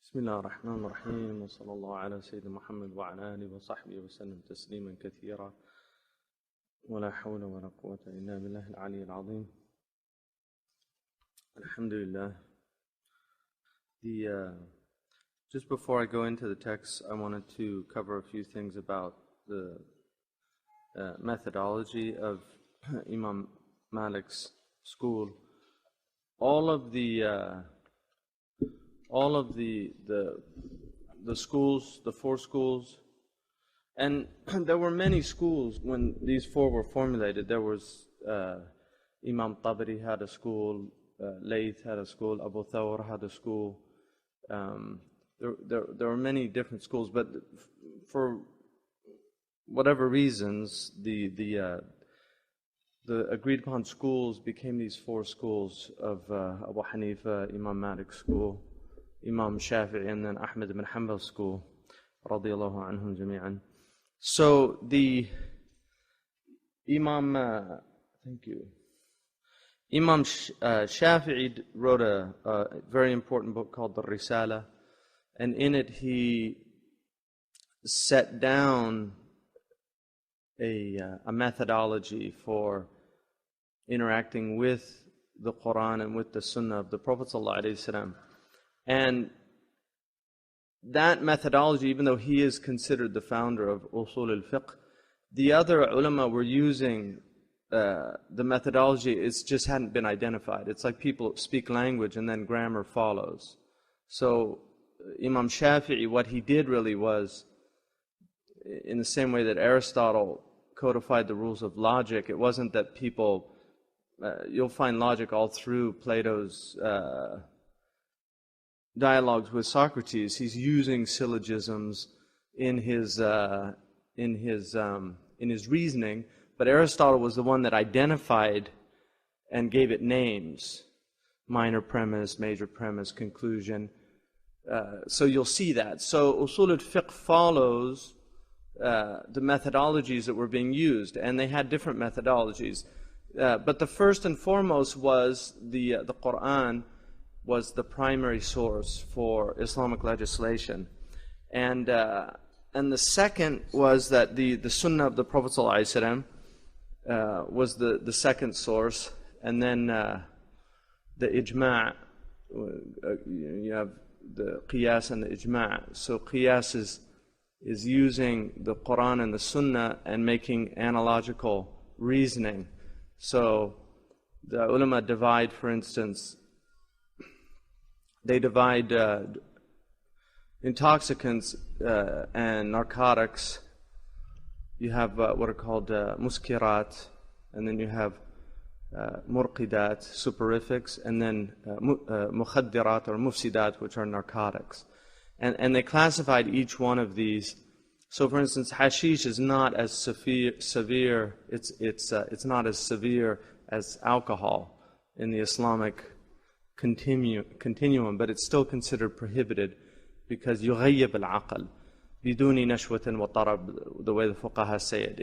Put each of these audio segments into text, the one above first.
بسم الله الرحمن الرحيم وصلى الله على سيدنا محمد وعلى آله وصحبه وسلم تسليما كثيرا ولا حول ولا قوة إلا بالله العلي العظيم. Alhamdulillah. Just before I go into the text, I wanted to cover a few things about the methodology of Imam Malik's school. All of the schools, the four schools, and there were many schools when these four were formulated. There was Imam Tabari had a school, Layth had a school, Abu Thawr had a school. There were many different schools, but for whatever reasons, the agreed upon schools became these four schools of Abu Hanifa, Imam Malik's school, Imam Shafi'i, and then Ahmad ibn Hanbal's school, radiyallahu anhum jami'an. So the Imam, Imam Shafi'i wrote a very important book called the Risala, and in it he set down a methodology for interacting with the Quran and with the Sunnah of the Prophet ﷺ. And that methodology, even though he is considered the founder of Usul al-Fiqh, the other ulama were using the methodology. It just hadn't been identified. It's like people speak language and then grammar follows. So Imam Shafi'i, what he did really was, in the same way that Aristotle codified the rules of logic, it wasn't that people, you'll find logic all through Plato's dialogues with Socrates. He's using syllogisms in his reasoning, but Aristotle was the one that identified and gave it names: minor premise, major premise, conclusion. So you'll see that. So Usul al-Fiqh follows the methodologies that were being used, and they had different methodologies. But the first and foremost was the Quran was the primary source for Islamic legislation, and the second was that the Sunnah of the Prophet ﷺ was the second source, and then the Ijma'. You have the Qiyas and the Ijma'. So Qiyas is using the Quran and the Sunnah and making analogical reasoning. So the ulama divide, for instance, they divide intoxicants and narcotics. You have what are called muskirat, and then you have murqidat, soporifics, and then mukhaddirat or mufsidat, which are narcotics. And they classified each one of these. So, for instance, hashish is not as severe. It's not as severe as alcohol in the Islamic continuum, but it's still considered prohibited because yughayyib al-aql biduni nashwatin wa tarab, the way the fuqaha say it.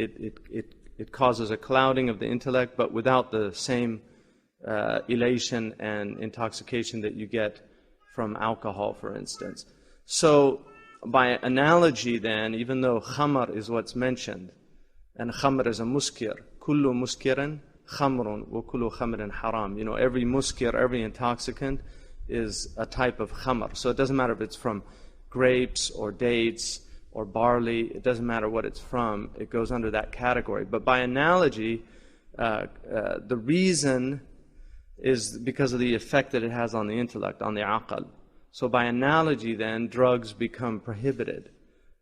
It causes a clouding of the intellect, but without the same elation and intoxication that you get from alcohol, for instance. So, by analogy then, even though khamr is what's mentioned, and khamr is a muskir, kullu muskirin khamrun wa kullu khamrin haram. You know, every muskir, every intoxicant is a type of khamr. So it doesn't matter if it's from grapes or dates or barley, it doesn't matter what it's from, it goes under that category. But by analogy, the reason is because of the effect that it has on the intellect, on the aql. So by analogy then, drugs become prohibited.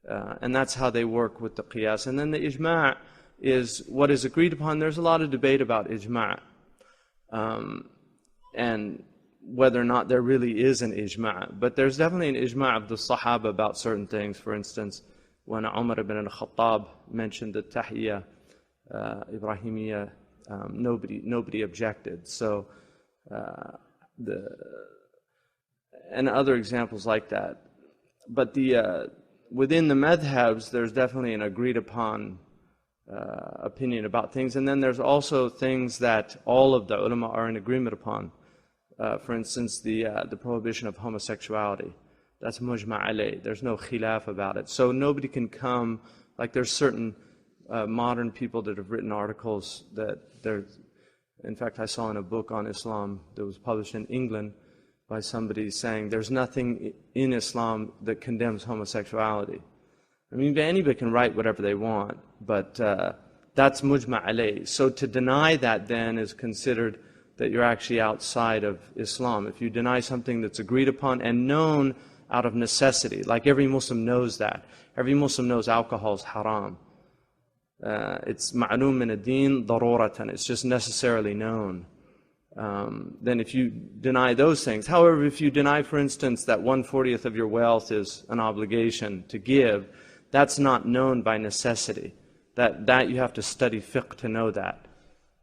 And that's how they work with the qiyas. And then the ijma' is what is agreed upon. There's a lot of debate about ijma'. And whether or not there really is an ijma'. But there's definitely an ijma' of the Sahaba about certain things. For instance, when Umar ibn al-Khattab mentioned the Tahiyya Ibrahimiyya, nobody objected. So and other examples like that. But within the madhabs, there's definitely an agreed upon opinion about things. And then there's also things that all of the ulama are in agreement upon. For instance, the prohibition of homosexuality. That's mujma' alayh. There's no khilaf about it. So nobody can come, like there's certain modern people that have written articles that in fact I saw in a book on Islam that was published in England by somebody saying there's nothing in Islam that condemns homosexuality. I mean, anybody can write whatever they want, but that's mujma' alayh. So to deny that then is considered that you're actually outside of Islam. If you deny something that's agreed upon and known out of necessity, like every Muslim knows that. Every Muslim knows alcohol is haram. It's ma'loom min ad-din daruratan. It's just necessarily known. Then if you deny those things, however, if you deny, for instance, that 1/40 of your wealth is an obligation to give, that's not known by necessity. That you have to study fiqh to know that.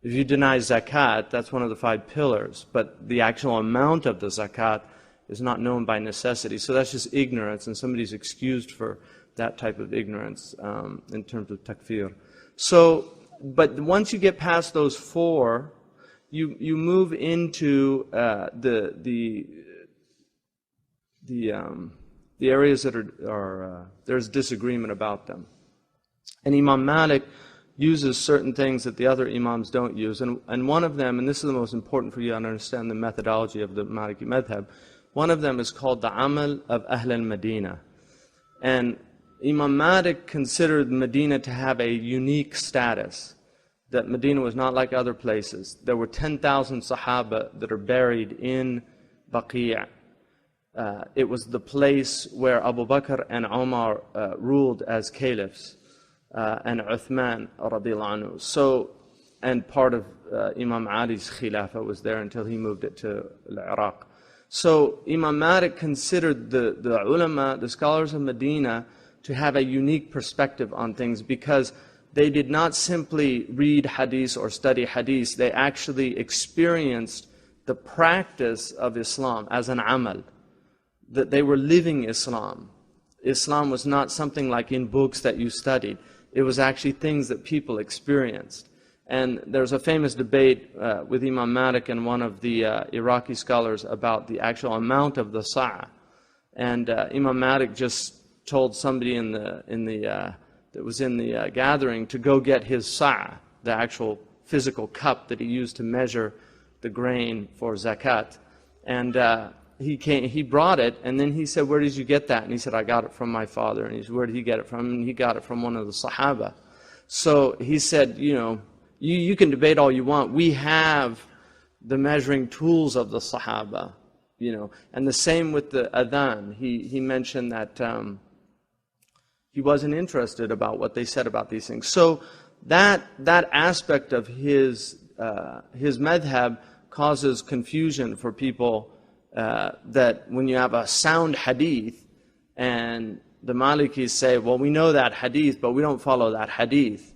If you deny zakat, that's one of the 5 pillars, but the actual amount of the zakat is not known by necessity. So that's just ignorance, and somebody's excused for that type of ignorance in terms of takfir. So, but once you get past those 4, you move into the areas that are there's disagreement about them. And Imam Malik uses certain things that the other Imams don't use. And one of them, and this is the most important for you to understand the methodology of the Maliki madhab, one of them is called the Amal of Ahl al-Madinah. And Imam Malik considered Medina to have a unique status, that Medina was not like other places. There were 10,000 Sahaba that are buried in Baqi'. It was the place where Abu Bakr and Umar ruled as caliphs, and Uthman radiallahu anhu. So, and part of Imam Ali's khilafah was there until he moved it to Iraq. So Imam Malik considered the ulama, the scholars of Medina, to have a unique perspective on things, because they did not simply read hadith or study hadith, they actually experienced the practice of Islam as an amal, that they were living Islam. Islam was not something like in books that you studied. It was actually things that people experienced. And there's a famous debate with Imam Malik and one of the Iraqi scholars about the actual amount of the sa'a. And Imam Malik just told somebody that was in the gathering to go get his sa'a, the actual physical cup that he used to measure the grain for zakat. And he brought it, and then he said, "Where did you get that?" And he said, "I got it from my father." And he said, "Where did he get it from?" And he got it from one of the Sahaba. So he said, you can debate all you want. We have the measuring tools of the Sahaba, And the same with the adhan. He mentioned that he wasn't interested about what they said about these things. So that aspect of his madhab causes confusion for people. That when you have a sound hadith and the Malikis say, well, we know that hadith, but we don't follow that hadith.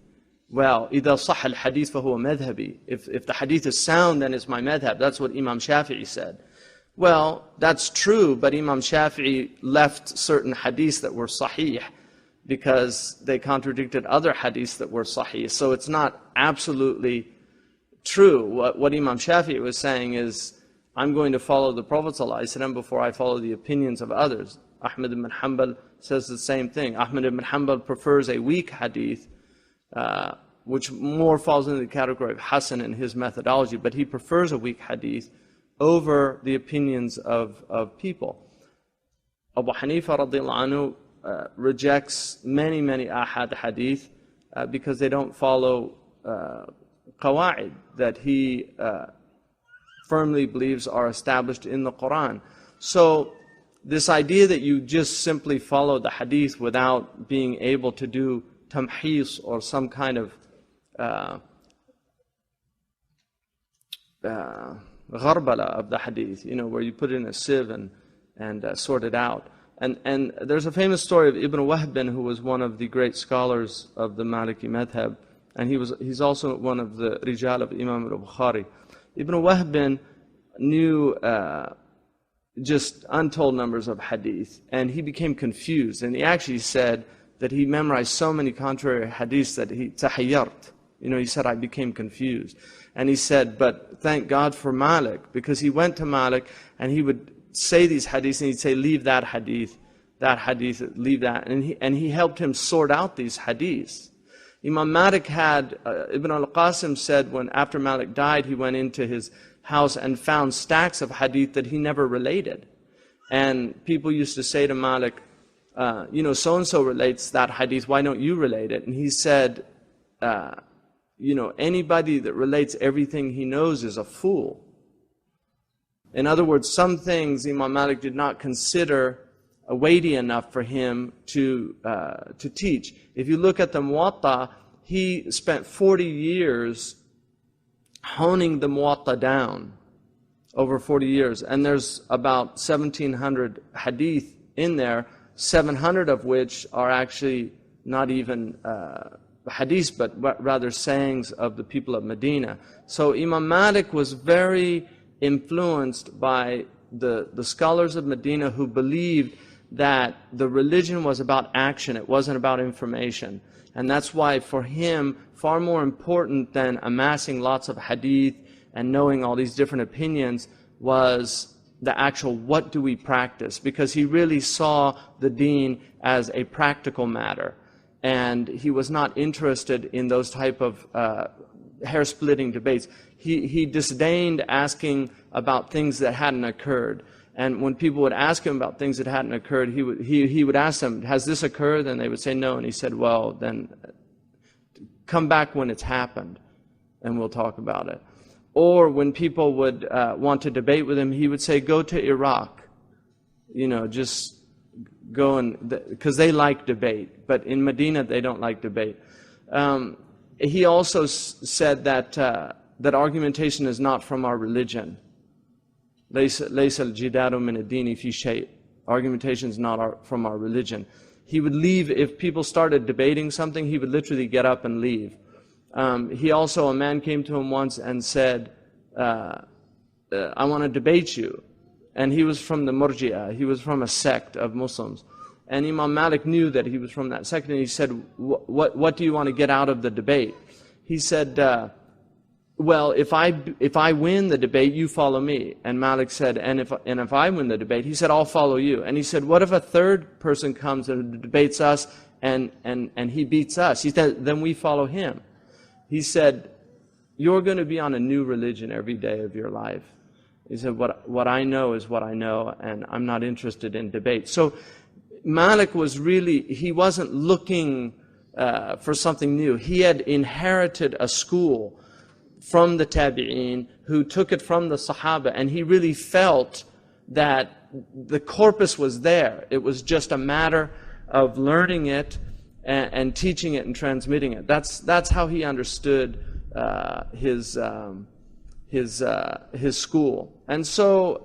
Well, إِذَا صَحَّ الْحَدِيث فَهُوَ مَذْهَبِي. If the hadith is sound, then it's my madhab. That's what Imam Shafi'i said. Well, that's true, but Imam Shafi'i left certain hadiths that were sahih because they contradicted other hadiths that were sahih. So it's not absolutely true. What Imam Shafi'i was saying is, I'm going to follow the Prophet ﷺ before I follow the opinions of others. Ahmad ibn Hanbal says the same thing. Ahmad ibn Hanbal prefers a weak hadith, which more falls into the category of Hasan in his methodology, but he prefers a weak hadith over the opinions of people. Abu Hanifa radiallahu anhu rejects many ahad hadith because they don't follow qawa'id that he firmly believes are established in the Quran. So this idea that you just simply follow the hadith without being able to do tamhis or some kind of gharbala of the hadith, where you put it in a sieve and sort it out. And there's a famous story of Ibn Wahb, who was one of the great scholars of the Maliki madhab, and he's also one of the rijal of Imam al-Bukhari. Ibn Wahb knew just untold numbers of hadith, and he became confused. And he actually said that he memorized so many contrary hadiths that he tahayyart. He said, I became confused. And he said, but thank God for Malik, because he went to Malik and he would say these hadiths and he'd say, leave that hadith, leave that. And he helped him sort out these hadiths. Imam Malik had, Ibn al-Qasim said when after Malik died, he went into his house and found stacks of hadith that he never related. And people used to say to Malik, so-and-so relates that hadith, why don't you relate it? And he said, anybody that relates everything he knows is a fool. In other words, some things Imam Malik did not consider weighty enough for him to teach. If you look at the Muwatta, he spent 40 years honing the Muwatta down, over 40 years. And there's about 1,700 hadith in there, 700 of which are actually not even hadith, but rather sayings of the people of Medina. So Imam Malik was very influenced by the scholars of Medina who believed that the religion was about action, it wasn't about information. And that's why for him, far more important than amassing lots of hadith and knowing all these different opinions was the actual what do we practice, because he really saw the deen as a practical matter. And he was not interested in those type of hair-splitting debates. He disdained asking about things that hadn't occurred. And when people would ask him about things that hadn't occurred, he would ask them, has this occurred? And they would say no. And he said, well, then come back when it's happened, and we'll talk about it. Or when people would want to debate with him, he would say, go to Iraq. Just go, because they like debate. But in Medina, they don't like debate. He also said that argumentation is not from our religion. Argumentation is not from our religion. He would leave if people started debating something. He would literally get up and leave. A man came to him once and said, I want to debate you. And he was from the Murji'ah. He was from a sect of Muslims. And Imam Malik knew that he was from that sect. And he said, what do you want to get out of the debate? He said, well, if I win the debate, you follow me. And Malik said, and if I win the debate, he said, I'll follow you. And he said, what if a third person comes and debates us and he beats us? He said, then we follow him. He said, you're going to be on a new religion every day of your life. He said, what I know is what I know, and I'm not interested in debate. So Malik was he wasn't looking for something new. He had inherited a school from the Tabi'een who took it from the Sahaba, and he really felt that the corpus was there. It was just a matter of learning it and teaching it and transmitting it. That's how he understood his school. And so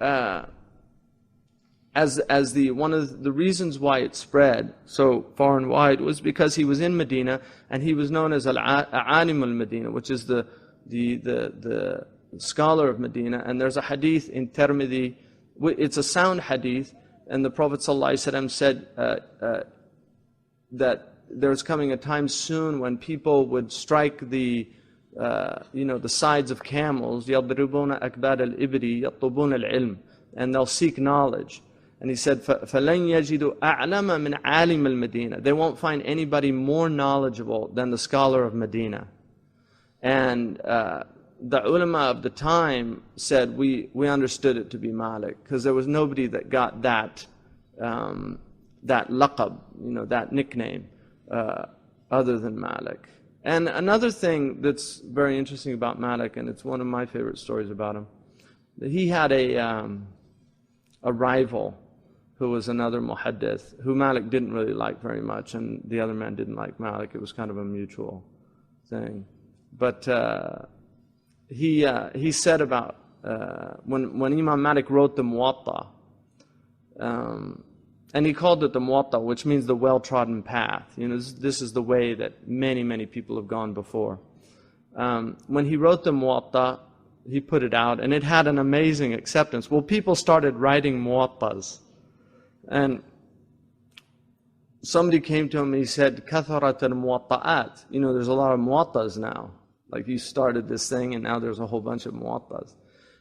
one of the reasons why it spread so far and wide was because he was in Medina, and he was known as Al-Alim al-Medina, which is the scholar of Medina. And there's a hadith in Tirmidhi, it's a sound hadith, and the Prophet ﷺ said that there's coming a time soon when people would strike the sides of camels, يَضْرِبُونَ أَكْبَادَ الْإِبْرِ يَطْلُبُونَ الْعِلْمِ, and they'll seek knowledge. And he said, فَلَنْ يَجِدُوا أَعْلَمَ مِنْ عَالِمِ الْمَدِينَةِ. They won't find anybody more knowledgeable than the scholar of Medina. And the ulama of the time said, we understood it to be Malik, because there was nobody that got that laqab, that nickname, other than Malik. And another thing that's very interesting about Malik, and it's one of my favorite stories about him, that he had a rival who was another muhaddith, who Malik didn't really like very much, and the other man didn't like Malik. It was kind of a mutual thing. But he said about when Imam Malik wrote the Muwatta, and he called it the Muwatta, which means the well-trodden path. This is the way that many, many people have gone before. When he wrote the Muwatta, he put it out, and it had an amazing acceptance. Well, people started writing Muwattas. And somebody came to him and he said, Katharat al-Muwatta'at. There's a lot of Muwattas now. Like, you started this thing and now there's a whole bunch of Muwattas.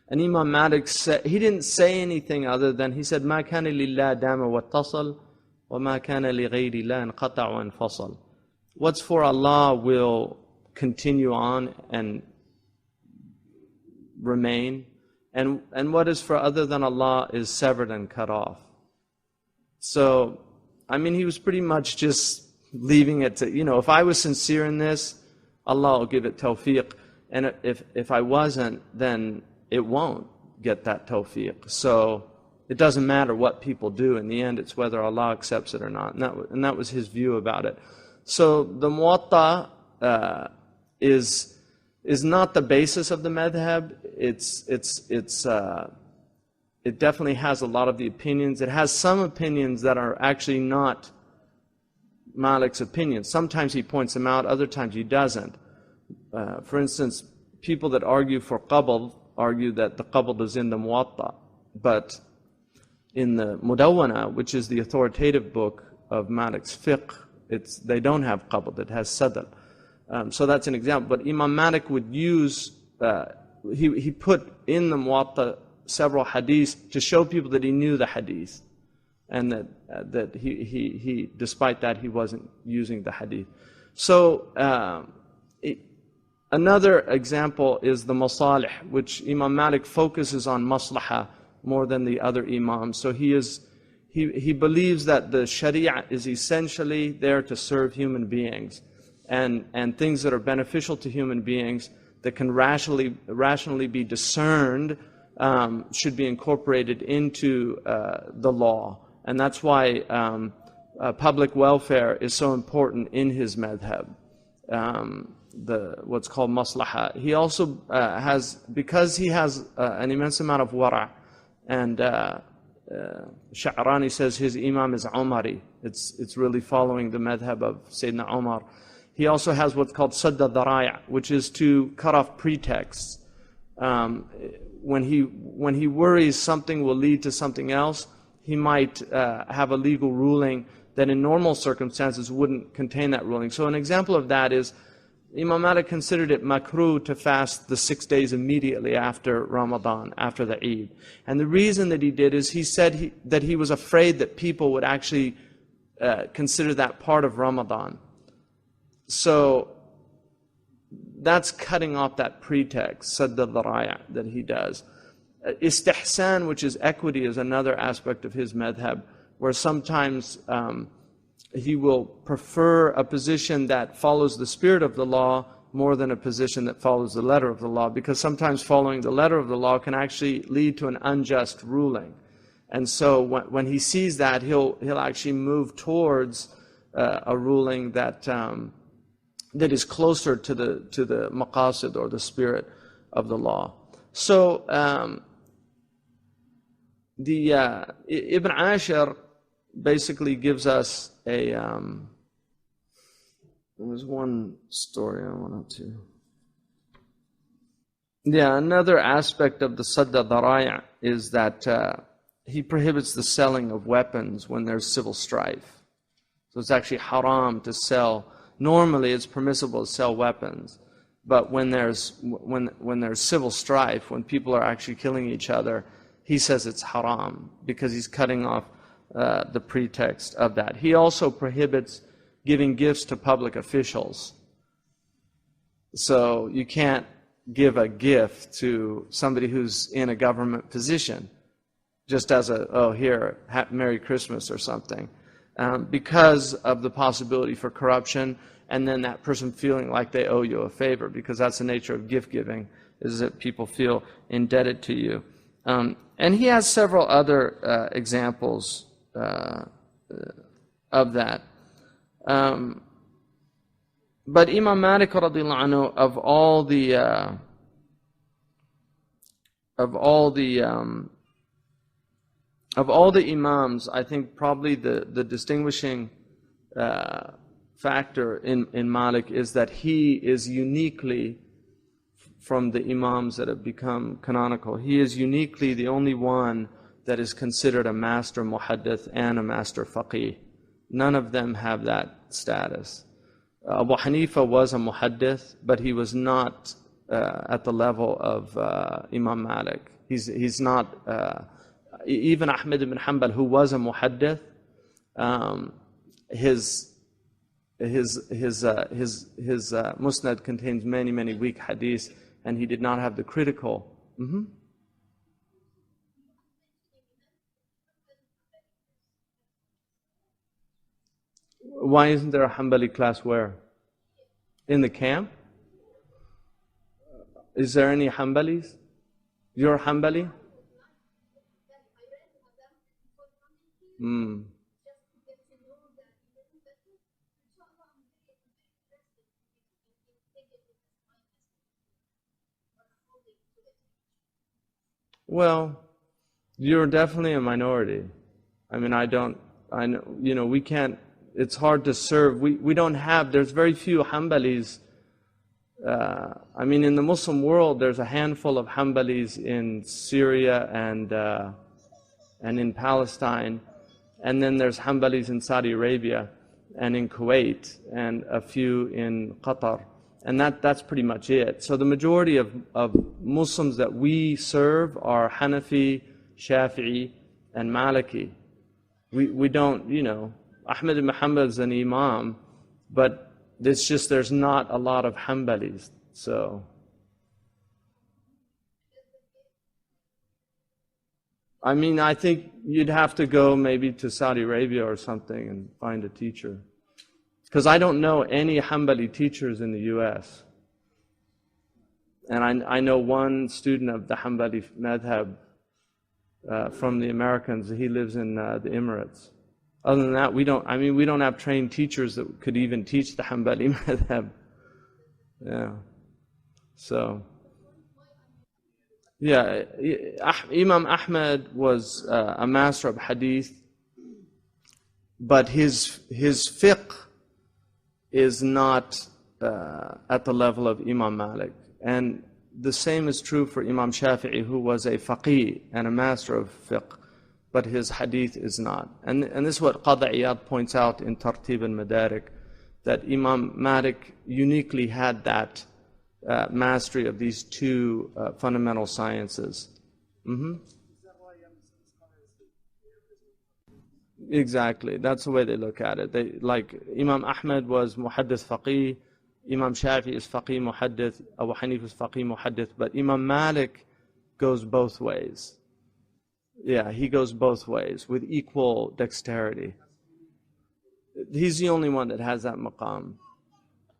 And Imam Malik said, he didn't say anything other than, he said, مَا كَانَ لِلَّهِ دَامَ وَاتَّصَلْ وَمَا كَانَ لِغَيْرِ اللَّهِ انْقَطَعَ وَانْفَصَلْ. What's for Allah will continue on and remain, and what is for other than Allah is severed and cut off. So, I mean, he was pretty much just leaving it to, if I was sincere in this, Allah will give it tawfiq, and if I wasn't, then it won't get that tawfiq. So it doesn't matter what people do. In the end, it's whether Allah accepts it or not. And that was his view about it. So the Muwatta is not the basis of the madhab. It definitely has a lot of the opinions. It has some opinions that are actually not Malik's opinions. Sometimes he points them out, other times he doesn't. For instance, people that argue for qabd argue that the qabd is in the Muwatta, but in the Mudawwana, which is the authoritative book of Malik's fiqh, they don't have qabd, it has sadr. So that's an example. But Imam Malik would use, he put in the Muwatta several hadiths to show people that he knew the hadith, and that he despite that, he wasn't using the hadith. So another example is the masalih, which Imam Malik focuses on maslaha more than the other imams. So he believes that the sharia is essentially there to serve human beings, and things that are beneficial to human beings that can rationally be discerned should be incorporated into the law. And that's why public welfare is so important in his madhab. What's called maslaha. He also has, because he has an immense amount of wara', and Sha'rani says his imam is Umari. It's really following the madhab of Sayyidina Umar. He also has what's called sadda dharaya, which is to cut off pretexts. When he worries something will lead to something else, he might have a legal ruling that in normal circumstances wouldn't contain that ruling. So an example of that is Imam Malik considered it makruh to fast the 6 days immediately after Ramadan, after the Eid. And the reason that he did is he said that he was afraid that people would actually consider that part of Ramadan. So that's cutting off that pretext, sadda dharaya, that he does. Istihsan, which is equity, is another aspect of his madhab, where sometimes he will prefer a position that follows the spirit of the law more than a position that follows the letter of the law, because sometimes following the letter of the law can actually lead to an unjust ruling. And so when he sees that, he'll actually move towards a ruling that is closer to the maqasid, or the spirit of the law. So Ibn Ashir basically gives us there was one story I wanted to. Another aspect of the sadda dharaya is that he prohibits the selling of weapons when there's civil strife. So it's actually haram to sell. Normally it's permissible to sell weapons, but when there's civil strife, when people are actually killing each other, he says it's haram, because he's cutting off the pretext of that. He also prohibits giving gifts to public officials. So you can't give a gift to somebody who's in a government position just as here, Merry Christmas or something, because of the possibility for corruption, and then that person feeling like they owe you a favor, because that's the nature of gift giving, is that people feel indebted to you. And he has several other examples of that. But Imam Malik radiallahu anhu, of all the imams, I think probably the distinguishing factor in Malik is that he is uniquely, from the imams that have become canonical, he is uniquely the only one that is considered a master muhaddith and a master faqih. None of them have that status. Abu Hanifa was a muhaddith, but he was not at the level of Imam Malik. He's not, even Ahmed ibn Hanbal, who was a muhaddith, his musnad contains many, many weak hadiths, and he did not have the critical. Why isn't there a Hanbali class where? In the camp? Is there any Hanbalis? You're a Hanbali? Well, you're definitely a minority. I mean, I know, we can't, it's hard to serve. We don't have, there's very few Hanbalis. I mean, in the Muslim world, there's a handful of Hanbalis in Syria and in Palestine. And then there's Hanbalis in Saudi Arabia and in Kuwait and a few in Qatar. And that's pretty much it. So the majority of Muslims that we serve are Hanafi, Shafi'i, and Maliki. We don't, Ahmed ibn Hanbal is an imam, but it's just there's not a lot of Hanbalis. So I mean, I think you'd have to go maybe to Saudi Arabia or something and find a teacher. Because I don't know any Hanbali teachers in the US. And I know one student of the Hanbali madhab from the Americans. He lives in the Emirates. Other than that, we don't have trained teachers that could even teach the Hanbali madhab. Yeah. So, yeah, Imam Ahmad was a master of hadith, but his fiqh is not at the level of Imam Malik. And the same is true for Imam Shafi'i, who was a faqih and a master of fiqh, but his hadith is not. And this is what Qadi Iyad points out in Tartib al-Madarik, that Imam Malik uniquely had that mastery of these two fundamental sciences. Exactly, that's the way they look at it. They, like Imam Ahmad was muhaddith faqih, Imam Shafi is faqih muhaddith, Abu Hanif is faqih muhaddith, but Imam Malik goes both ways. Yeah, he goes both ways with equal dexterity. He's the only one that has that maqam.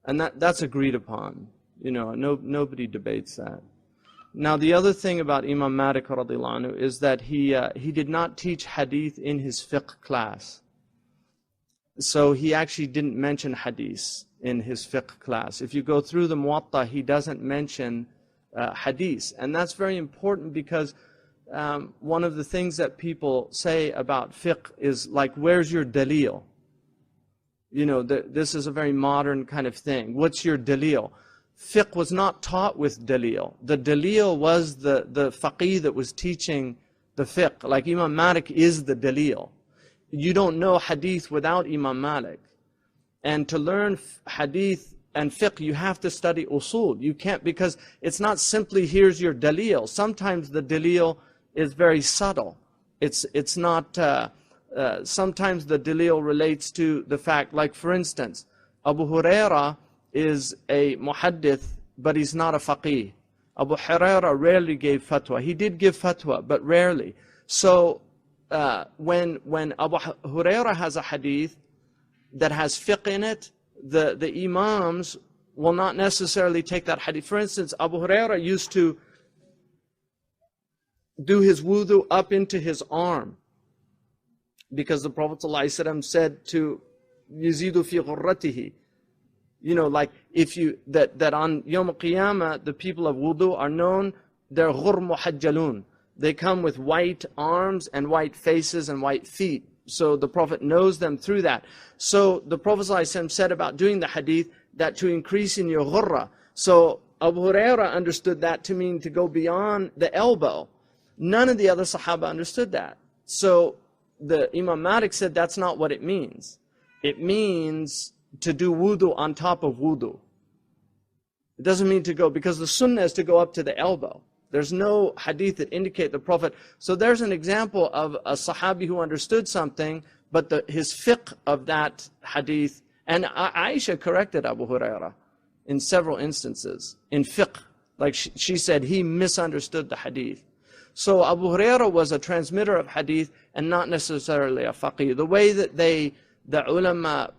And that's agreed upon. Nobody debates that. Now, the other thing about Imam Malik radiallahu anhu is that he did not teach hadith in his fiqh class. So he actually didn't mention hadith in his fiqh class. If you go through the Muwatta, he doesn't mention hadith. And that's very important because one of the things that people say about fiqh is like, where's your dalil? This is a very modern kind of thing. What's your dalil? Fiqh was not taught with dalil. The dalil was the faqih that was teaching the fiqh. Like Imam Malik is the dalil. You don't know hadith without Imam Malik. And to learn hadith and fiqh, you have to study usul. You can't, because it's not simply here's your dalil. Sometimes the dalil is very subtle. It's not, sometimes the dalil relates to the fact, like for instance, Abu Huraira is a muhaddith, but he's not a faqih. Abu Huraira rarely gave fatwa. He did give fatwa, but rarely. So when Abu Huraira has a hadith that has fiqh in it, the imams will not necessarily take that hadith. For instance, Abu Huraira used to do his wudu up into his arm, because the Prophet ﷺ said to Yazidu fi ghurratihi, like if you, that on Yawm al-Qiyamah, the people of wudu are known, they're ghur muhajjalun. They come with white arms and white faces and white feet. So the Prophet knows them through that. So the Prophet ﷺ said about doing the hadith that to increase in your ghurra. So Abu Huraira understood that to mean to go beyond the elbow. None of the other Sahaba understood that. So the Imam Malik said that's not what it means. It means to do wudu on top of wudu. It doesn't mean to go, because the sunnah is to go up to the elbow. There's no hadith that indicate the Prophet. So there's an example of a Sahabi who understood something, but his fiqh of that hadith, and Aisha corrected Abu Hurairah in several instances in fiqh. Like she said, he misunderstood the hadith. So Abu Hurairah was a transmitter of hadith and not necessarily a faqih. The way that the ulama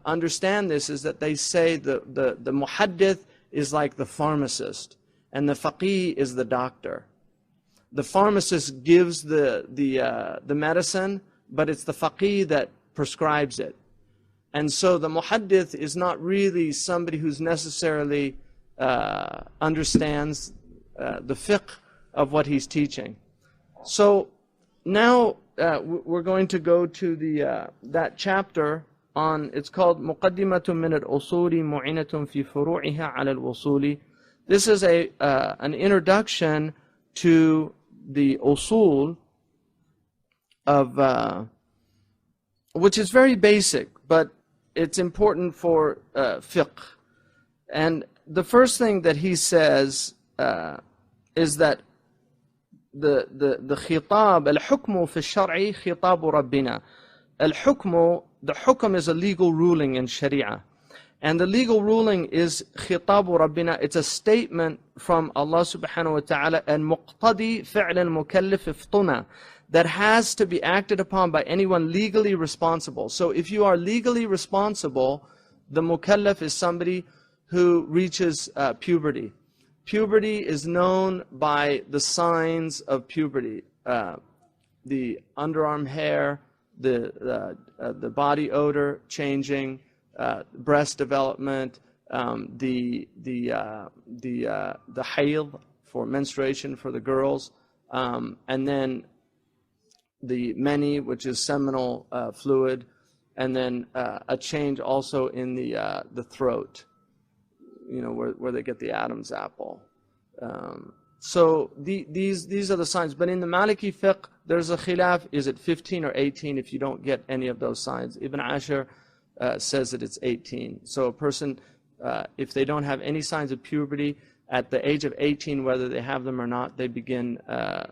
understand this is that they say the muhaddith is like the pharmacist, and the faqih is the doctor. The pharmacist gives the medicine, but it's the faqih that prescribes it. And so the muhaddith is not really somebody who's necessarily understands the fiqh of what he's teaching. So now we're going to go to that chapter on, it's called مقدمة من الأصول معينة في فروعها على الوصول. This is an introduction to the usul of, which is very basic, but it's important for fiqh. And the first thing that he says is that the khitab, al-hukmu fi al-shar'i khitabu rabbina. Al-hukmu, the hukm is a legal ruling in Sharia. And the legal ruling is khitabu rabbina. It's a statement from Allah subhanahu wa ta'ala, and muqtadi fi'l al-mukallif iftuna, that has to be acted upon by anyone legally responsible. So if you are legally responsible, the mukallaf is somebody who reaches puberty. Puberty is known by the signs of puberty. The underarm hair, the body odor changing, breast development, the hayd for menstruation for the girls, and then the mani, which is seminal fluid, and then a change also in the throat, you know, where they get the Adam's apple. So these are the signs. But in the Maliki fiqh, there's a khilaf, is it 15 or 18 if you don't get any of those signs? Ibn Ashur says that it's 18. So a person, if they don't have any signs of puberty, at the age of 18, whether they have them or not, they begin a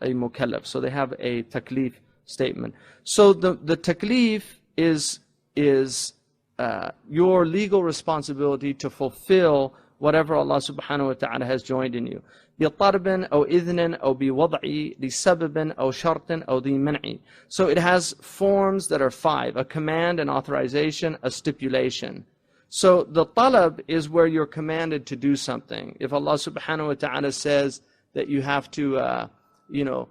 mukallaf. So they have a taklif statement. So the taklif is your legal responsibility to fulfill whatever Allah subhanahu wa ta'ala has joined in you. بِطَرْبٍ أو إذن أو بوضع لسبب أو شرط أو ذي منع. So it has forms that are 5: a command, an authorization, a stipulation. So the talab is where you're commanded to do something. If Allah subhanahu wa ta'ala says that you have to, كُتِبَ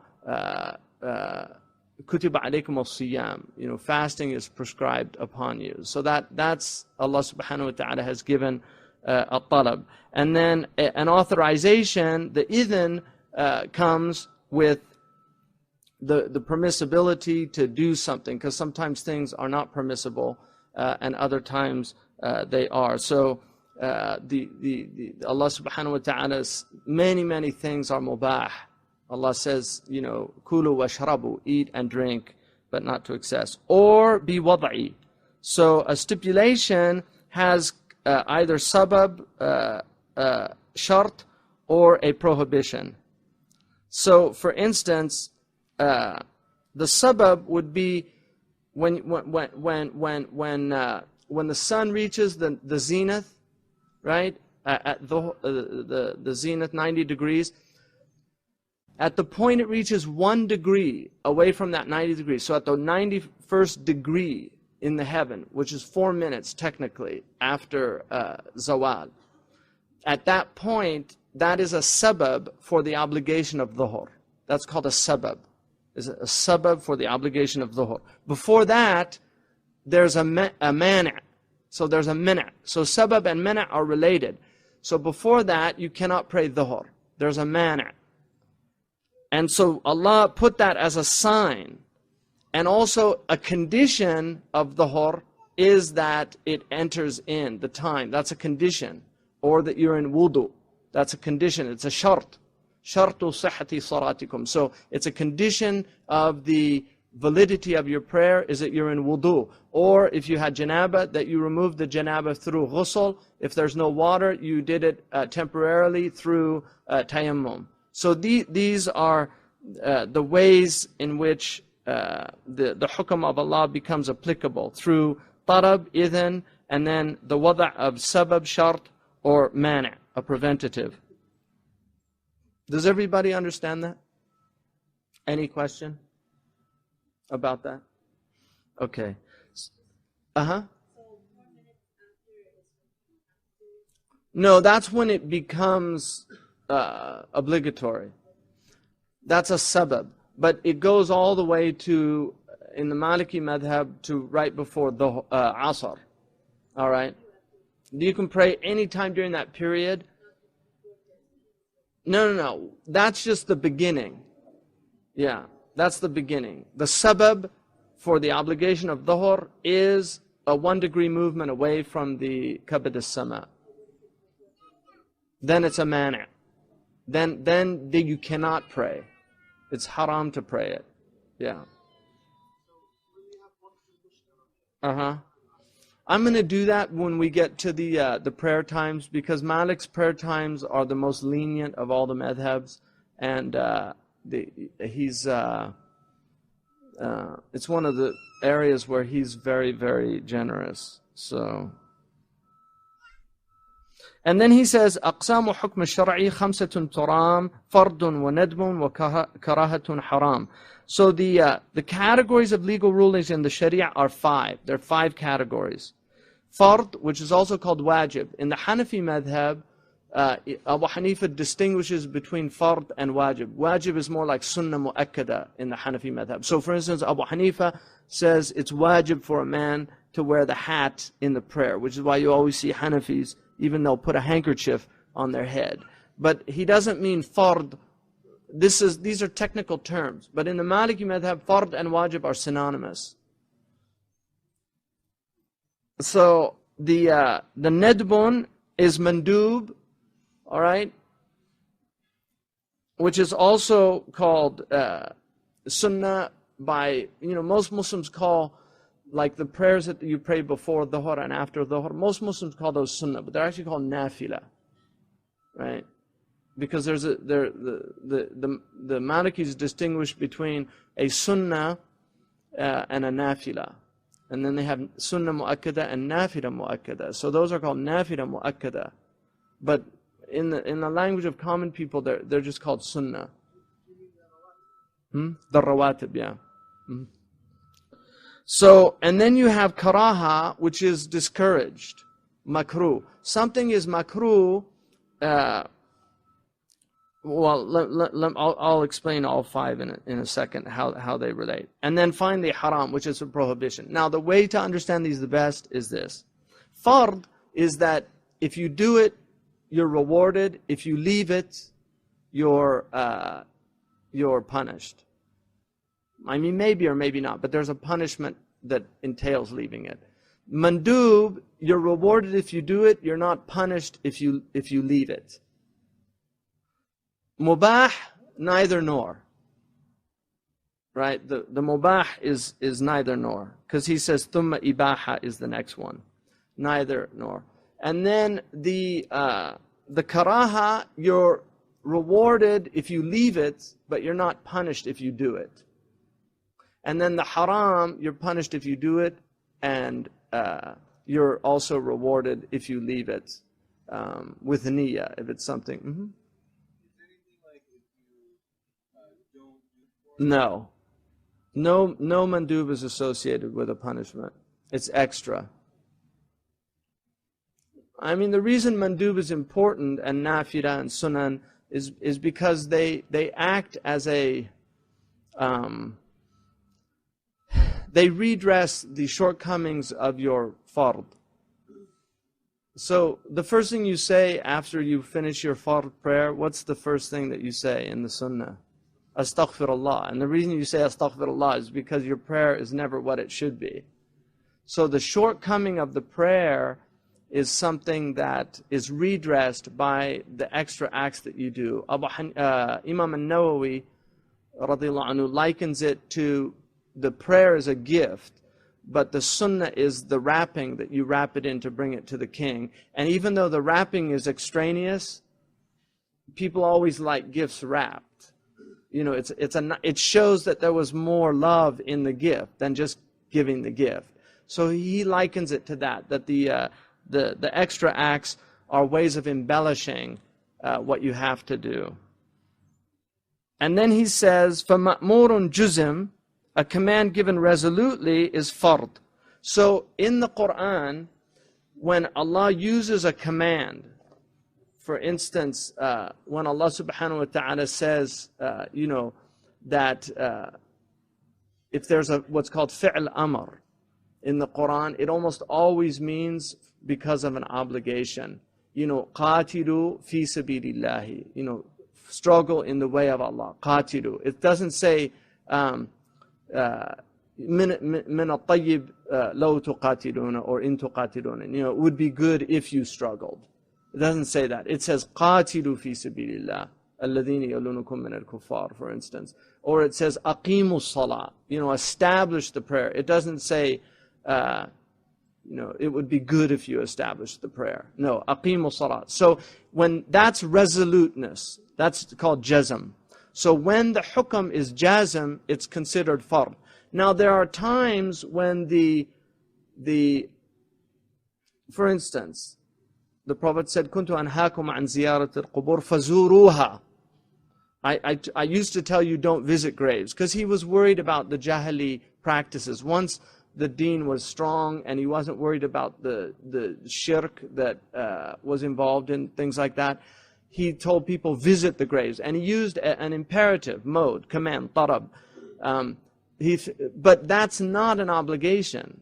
عَلَيْكُمُ الصِّيَامِ, fasting is prescribed upon you. So that's Allah subhanahu wa ta'ala has given a talab. And then an authorization, the idhn, comes with the permissibility to do something, because sometimes things are not permissible and other times they are. So Allah subhanahu wa ta'ala's many things are mubah. Allah says, kulu washrabu, eat and drink, but not to excess. Or bi wad'i. So a stipulation has either sabab, shart, or a prohibition. So for instance, the sabab would be when the sun reaches the zenith, right? At the zenith, 90 degrees. At the point it reaches 1 degree away from that 90 degrees, so at the 91st degree in the heaven, which is 4 minutes technically after zawal, at that point, that is a sabab for the obligation of dhuhr. That's called a sabab. Is a sabab for the obligation of dhuhr. Before that, there's a mani'. So there's a mina'. So sabab and mina' are related. So before that, you cannot pray dhuhr. There's a mani'. And so Allah put that as a sign. And also a condition of dhuhr is that it enters in the time. That's a condition. Or that you're in wudu. That's a condition. It's a shart. Shartu sihhati salatikum. So it's a condition of the validity of your prayer is that you're in wudu. Or if you had janaba, that you removed the janaba through ghusl. If there's no water, you did it temporarily through tayammum. So these are the ways in which the hukm of Allah becomes applicable through tarab, idhan, and then the wada' of sabab, shart, or mani', a preventative. Does everybody understand that? Any question about that? Okay. Uh-huh. No, that's when it becomes obligatory. That's a sabab. But it goes all the way to, in the Maliki madhab, to right before the asr. All right? You can pray any time during that period. No. That's just the beginning. Yeah, that's the beginning. The sabab for the obligation of dhuhr is a 1 degree movement away from the kabad as-sama. Then it's a mani'. Then you cannot pray. It's haram to pray it. Yeah. I'm going to do that when we get to the prayer times, because Malik's prayer times are the most lenient of all the madhabs, and it's one of the areas where he's very, very generous. So, and then he says, أقسام حكم الشرعي خمسة ترام فرد وندم وكراهة حرام. So the categories of legal rulings in the Sharia are 5. There are 5 categories. Fard, which is also called wajib. In the Hanafi madhab, Abu Hanifa distinguishes between fard and wajib. Wajib is more like sunnah mu'akkada in the Hanafi madhab. So for instance, Abu Hanifa says it's wajib for a man to wear the hat in the prayer, which is why you always see Hanafis, even they'll put a handkerchief on their head. But he doesn't mean fard. These are technical terms. But in the Maliki madhab, fard and wajib are synonymous. So the nadbun is mandub, all right, which is also called sunnah by, most Muslims call, like the prayers that you pray before dhuhr and after dhuhr, most Muslims call those sunnah, but they're actually called nafila, right? Because there's the Malikis distinguish between a sunnah and a nafila. And then they have sunnah mu'akkada and nafila mu'akkada. So those are called nafila mu'akkada. But in the language of common people, they're just called sunnah. The rawatib, yeah. So, and then you have karaha, which is discouraged, makruh. Something is makruh. I'll explain all 5 in a second how they relate. And then finally haram, which is a prohibition. Now the way to understand these the best is this. Fard is that if you do it, you're rewarded. If you leave it, you're punished. I mean, maybe or maybe not, but there's a punishment that entails leaving it. Mandub, you're rewarded if you do it, you're not punished if you leave it. Mubah, neither nor. Right? The mubah is neither nor. Because he says, thumma ibaha is the next one. Neither nor. And then the karaha, you're rewarded if you leave it, but you're not punished if you do it. And then the haram, you're punished if you do it, and you're also rewarded if you leave it with niyyah, if it's something. No mandub is associated with a punishment. It's extra. I mean, the reason mandub is important and nafila and sunan is because they act as a they redress the shortcomings of your fard. So the first thing you say after you finish your fard prayer, what's the first thing that you say in the sunnah? Astaghfirullah. And the reason you say astaghfirullah is because your prayer is never what it should be. So the shortcoming of the prayer is something that is redressed by the extra acts that you do. Imam al-Nawawi radiallahu anhu likens it to the prayer is a gift, but the sunnah is the wrapping that you wrap it in to bring it to the king. And even though the wrapping is extraneous, people always like gifts wrapped. You know, it shows that there was more love in the gift than just giving the gift. So he likens it to that the extra acts are ways of embellishing what you have to do. And then he says, فَمَأْمُورٌ جُزِمٌ, a command given resolutely is fard. So in the Quran, when Allah uses a command, for instance, when Allah subhanahu wa ta'ala says, that if there's what's called fi'l amr in the Quran, it almost always means because of an obligation. قَاتِلُوا فِي سَبِيلِ اللَّهِ, struggle in the way of Allah. قَاتِلُوا. It doesn't say, مِنَ الطَّيِّبِ لَوْ تُقَاتِلُونَ or إِن تُقَاتِلُونَ. It would be good if you struggled. It doesn't say that. It says قَاتِلُوا فِي سَبِيلِ اللَّهِ الَّذِينَ يَلُونَكُم مِنَ الْكُفَّارِ, for instance. Or it says أَقِيمُوا الصَّلَاةِ, establish the prayer. It doesn't say, it would be good if you established the prayer. No, أَقِيمُوا الصَّلَاةِ. So when that's resoluteness, that's called jazm. So when the hukm is jazm, it's considered fard. Now there are times when for instance, the Prophet said, كُنْتُ أَنْهَاكُمْ عَنْ زِيَارَةِ الْقُبُورِ فَزُورُوهَا. I used to tell you don't visit graves, because he was worried about the jahili practices. Once the deen was strong and he wasn't worried about the shirk that was involved in things like that, he told people visit the graves, and he used an imperative mode, command, tarab. But that's not an obligation.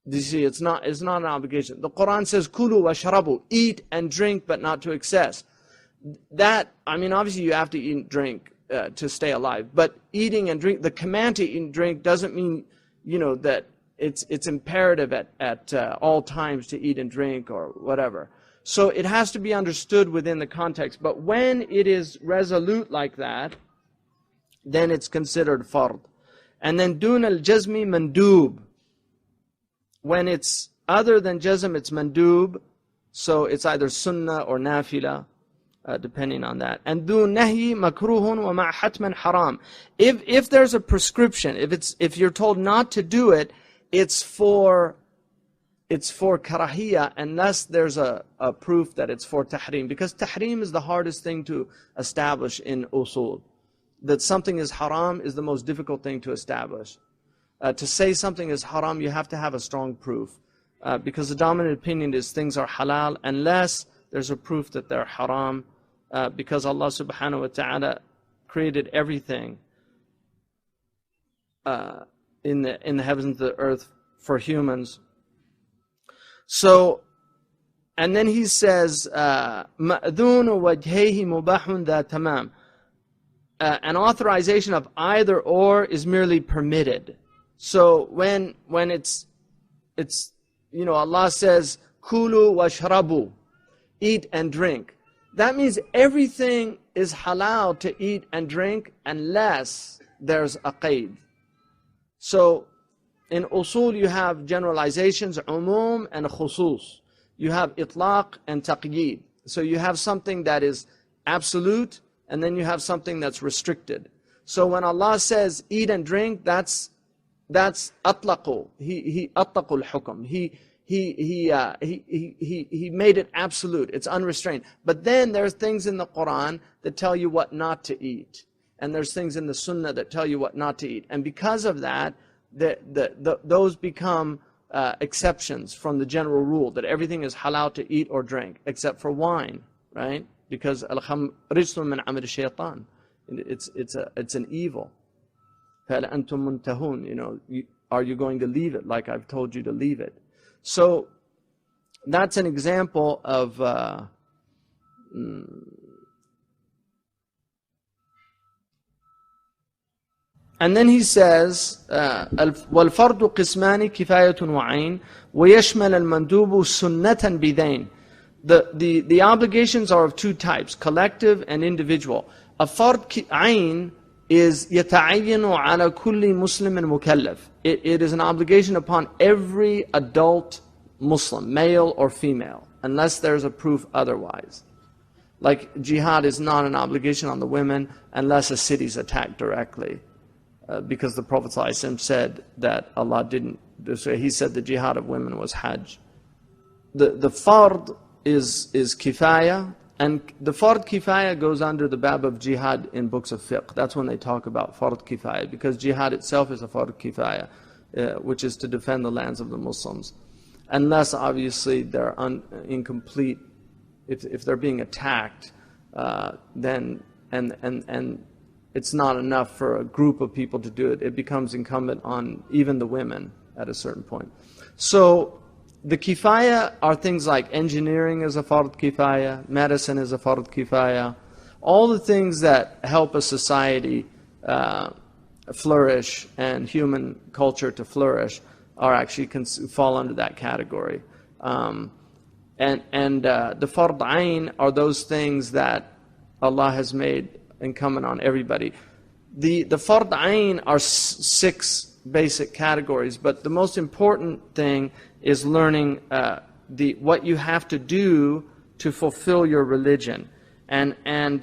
You see, it's not an obligation. The Quran says, "Kulu washrabu," eat and drink, but not to excess. Obviously you have to eat and drink to stay alive. But eating and drink, the command to eat and drink doesn't mean, that it's imperative at all times to eat and drink or whatever. So it has to be understood within the context. But when it is resolute like that, then it's considered fard. And then dun al-jazmi mandub. When it's other than jazm, it's mandub. So it's either sunnah or nafila, depending on that. And dun nahi makruhun wa ma hatman haram. If there's a prescription, if you're told not to do it, it's for karahiyah, unless there's a proof that it's for tahrim. Because tahrim is the hardest thing to establish in usul. That something is haram is the most difficult thing to establish. To say something is haram, you have to have a strong proof. Because the dominant opinion is things are halal unless there's a proof that they're haram. Because Allah subhanahu wa ta'ala created everything in the heavens and the earth for humans. So, and then he says, مَأْذُونُ وَجْهَيْهِ مُبَاحٌ ذَا تَمَامٍ. An authorization of either or is merely permitted. So when it's Allah says, Kulu washrabu, eat and drink. That means everything is halal to eat and drink unless there's a qaid. So in usul you have generalizations, umum and khusus. You have itlaq and taqyid. So you have something that is absolute, and then you have something that's restricted. So when Allah says eat and drink, that's atlaqu. He atlaqul hukm. He made it absolute. It's unrestrained. But then there's things in the Quran that tell you what not to eat, and there's things in the Sunnah that tell you what not to eat. And because of that, those become exceptions from the general rule that everything is halal to eat or drink, except for wine, right? Because al-khamr rijsun min amal shaytan. It's an evil. فَهَلْ أَنْتُمْ مُنْتَهُونَ. Are you going to leave it like I've told you to leave it? So that's an example of and then he says وَالْفَرْضُ قِسْمَانِ كِفَايَةٌ وَعَيْنٌ وَيَشْمَلَ الْمَنْدُوبُ سُنَّةً بِدَيْنٍ. The obligations are of two types, collective and individual. A fard ayn is يَتَعَيَّنُ عَلَى كُلِّ مُسْلِمٍ مُكَلَّفٍ. It is an obligation upon every adult Muslim, male or female, unless there's a proof otherwise. Like jihad is not an obligation on the women unless a city is attacked directly. Because the Prophet ﷺ said that Allah didn't, so he said the jihad of women was hajj. The fard is kifaya, and the fard kifaya goes under the bab of jihad in books of fiqh. That's when they talk about fard kifaya, because jihad itself is a fard kifaya, which is to defend the lands of the Muslims. Unless obviously they're incomplete, if they're being attacked, then and it's not enough for a group of people to do it. It becomes incumbent on even the women at a certain point. So the kifaya are things like engineering is a fard kifaya, medicine is a fard kifaya. All the things that help a society flourish and human culture to flourish are actually fall under that category. And the fard ayn are those things that Allah has made incumbent on everybody. The fard ayn are 6 basic categories, but the most important thing is learning what you have to do to fulfill your religion. And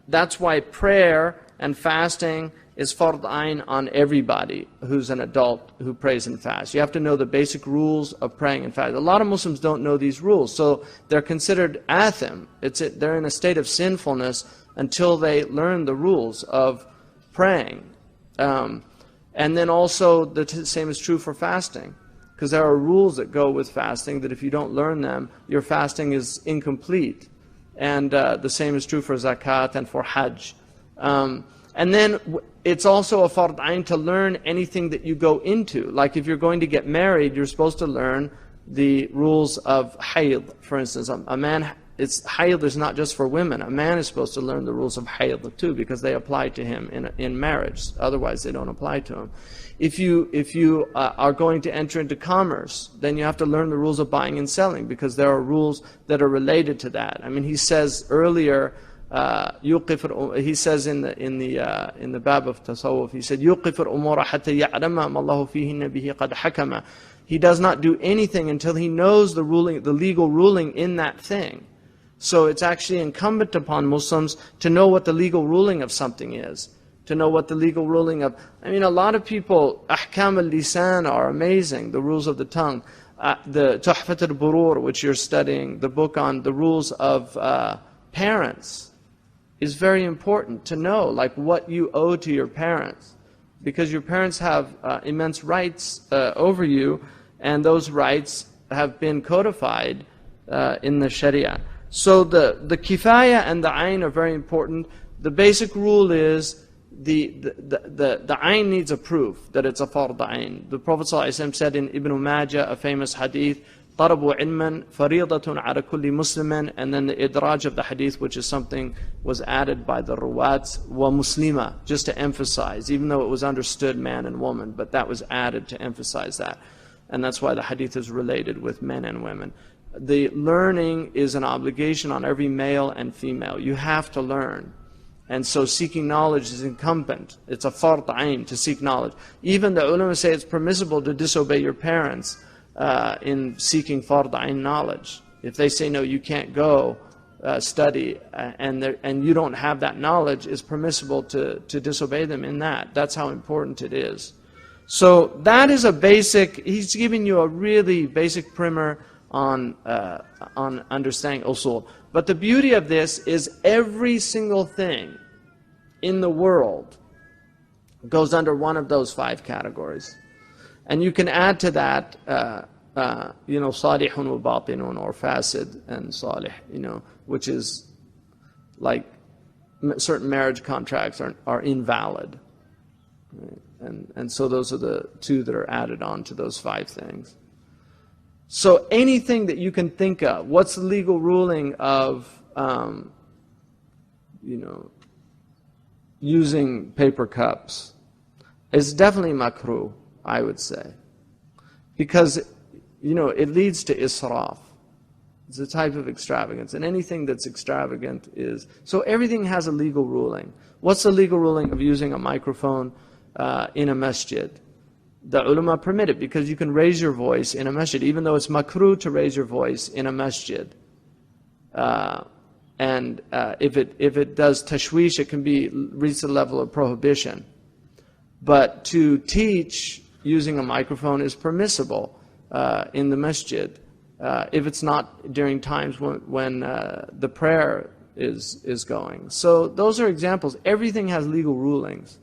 that's why prayer and fasting is fard ayn on everybody who's an adult who prays and fasts. You have to know the basic rules of praying and fasting. A lot of Muslims don't know these rules, so they're considered athim. They're in a state of sinfulness until they learn the rules of praying. And then also the same is true for fasting, because there are rules that go with fasting that if you don't learn them, your fasting is incomplete. And the same is true for zakat and for hajj. And then it's also a fard ayn to learn anything that you go into. Like if you're going to get married, you're supposed to learn the rules of hayd. For instance, hayd is not just for women. A man is supposed to learn the rules of hayd too, because they apply to him in marriage. Otherwise, they don't apply to him. If you are going to enter into commerce, then you have to learn the rules of buying and selling, because there are rules that are related to that. I mean, he says earlier, he says in the bab of tasawwuf, he said, يُوقِفُ الْأُمُورَ حَتَّى يَعْلَمَ مَا اللَّهُ فِيهِنَّ بِهِ قَدْ حَكَمَ. He does not do anything until he knows the legal ruling in that thing. So it's actually incumbent upon Muslims to know what the legal ruling of something is. To know what the legal ruling of... I mean, a lot of people, ahkam al-lisan are amazing, the rules of the tongue. The Tuhfat al-Burur, which you're studying, the book on the rules of parents, is very important to know, like what you owe to your parents. Because your parents have immense rights over you, and those rights have been codified in the Sharia. So the kifaya and the ayn are very important. The basic rule is the ayn needs a proof that it's a fard ayn. The Prophet ﷺ said in Ibn Majah, a famous hadith, طَلَبُ عِلْمًا فَرِيضَةٌ عَلَى كُلِّ مُسْلِمٍ, and then the idraj of the hadith, which is something was added by the ruwat, wa muslima, just to emphasize, even though it was understood man and woman, but that was added to emphasize that. And that's why the hadith is related with men and women. The learning is an obligation on every male and female. You have to learn. And so seeking knowledge is incumbent. It's a fard ayn to seek knowledge. Even the ulama say it's permissible to disobey your parents in seeking fard ayn knowledge. If they say, no, you can't go study, and you don't have that knowledge, it's permissible to disobey them in that. That's how important it is. So that is a basic, he's giving you a really basic primer on understanding usul. But the beauty of this is every single thing in the world goes under one of those 5 categories. And you can add to that, salihun wa batinun, or fasid and salih, which is like certain marriage contracts are invalid. Right? And so those are the 2 that are added on to those 5 things. So anything that you can think of, what's the legal ruling of, using paper cups? It's definitely makruh, I would say. Because, it leads to israf. It's a type of extravagance. And anything that's extravagant is... So everything has a legal ruling. What's the legal ruling of using a microphone in a masjid? The ulama permit it because you can raise your voice in a masjid, even though it's makruh to raise your voice in a masjid. And if it does tashwish, it can reach the level of prohibition. But to teach using a microphone is permissible in the masjid if it's not during times when the prayer is going. So those are examples. Everything has legal rulings.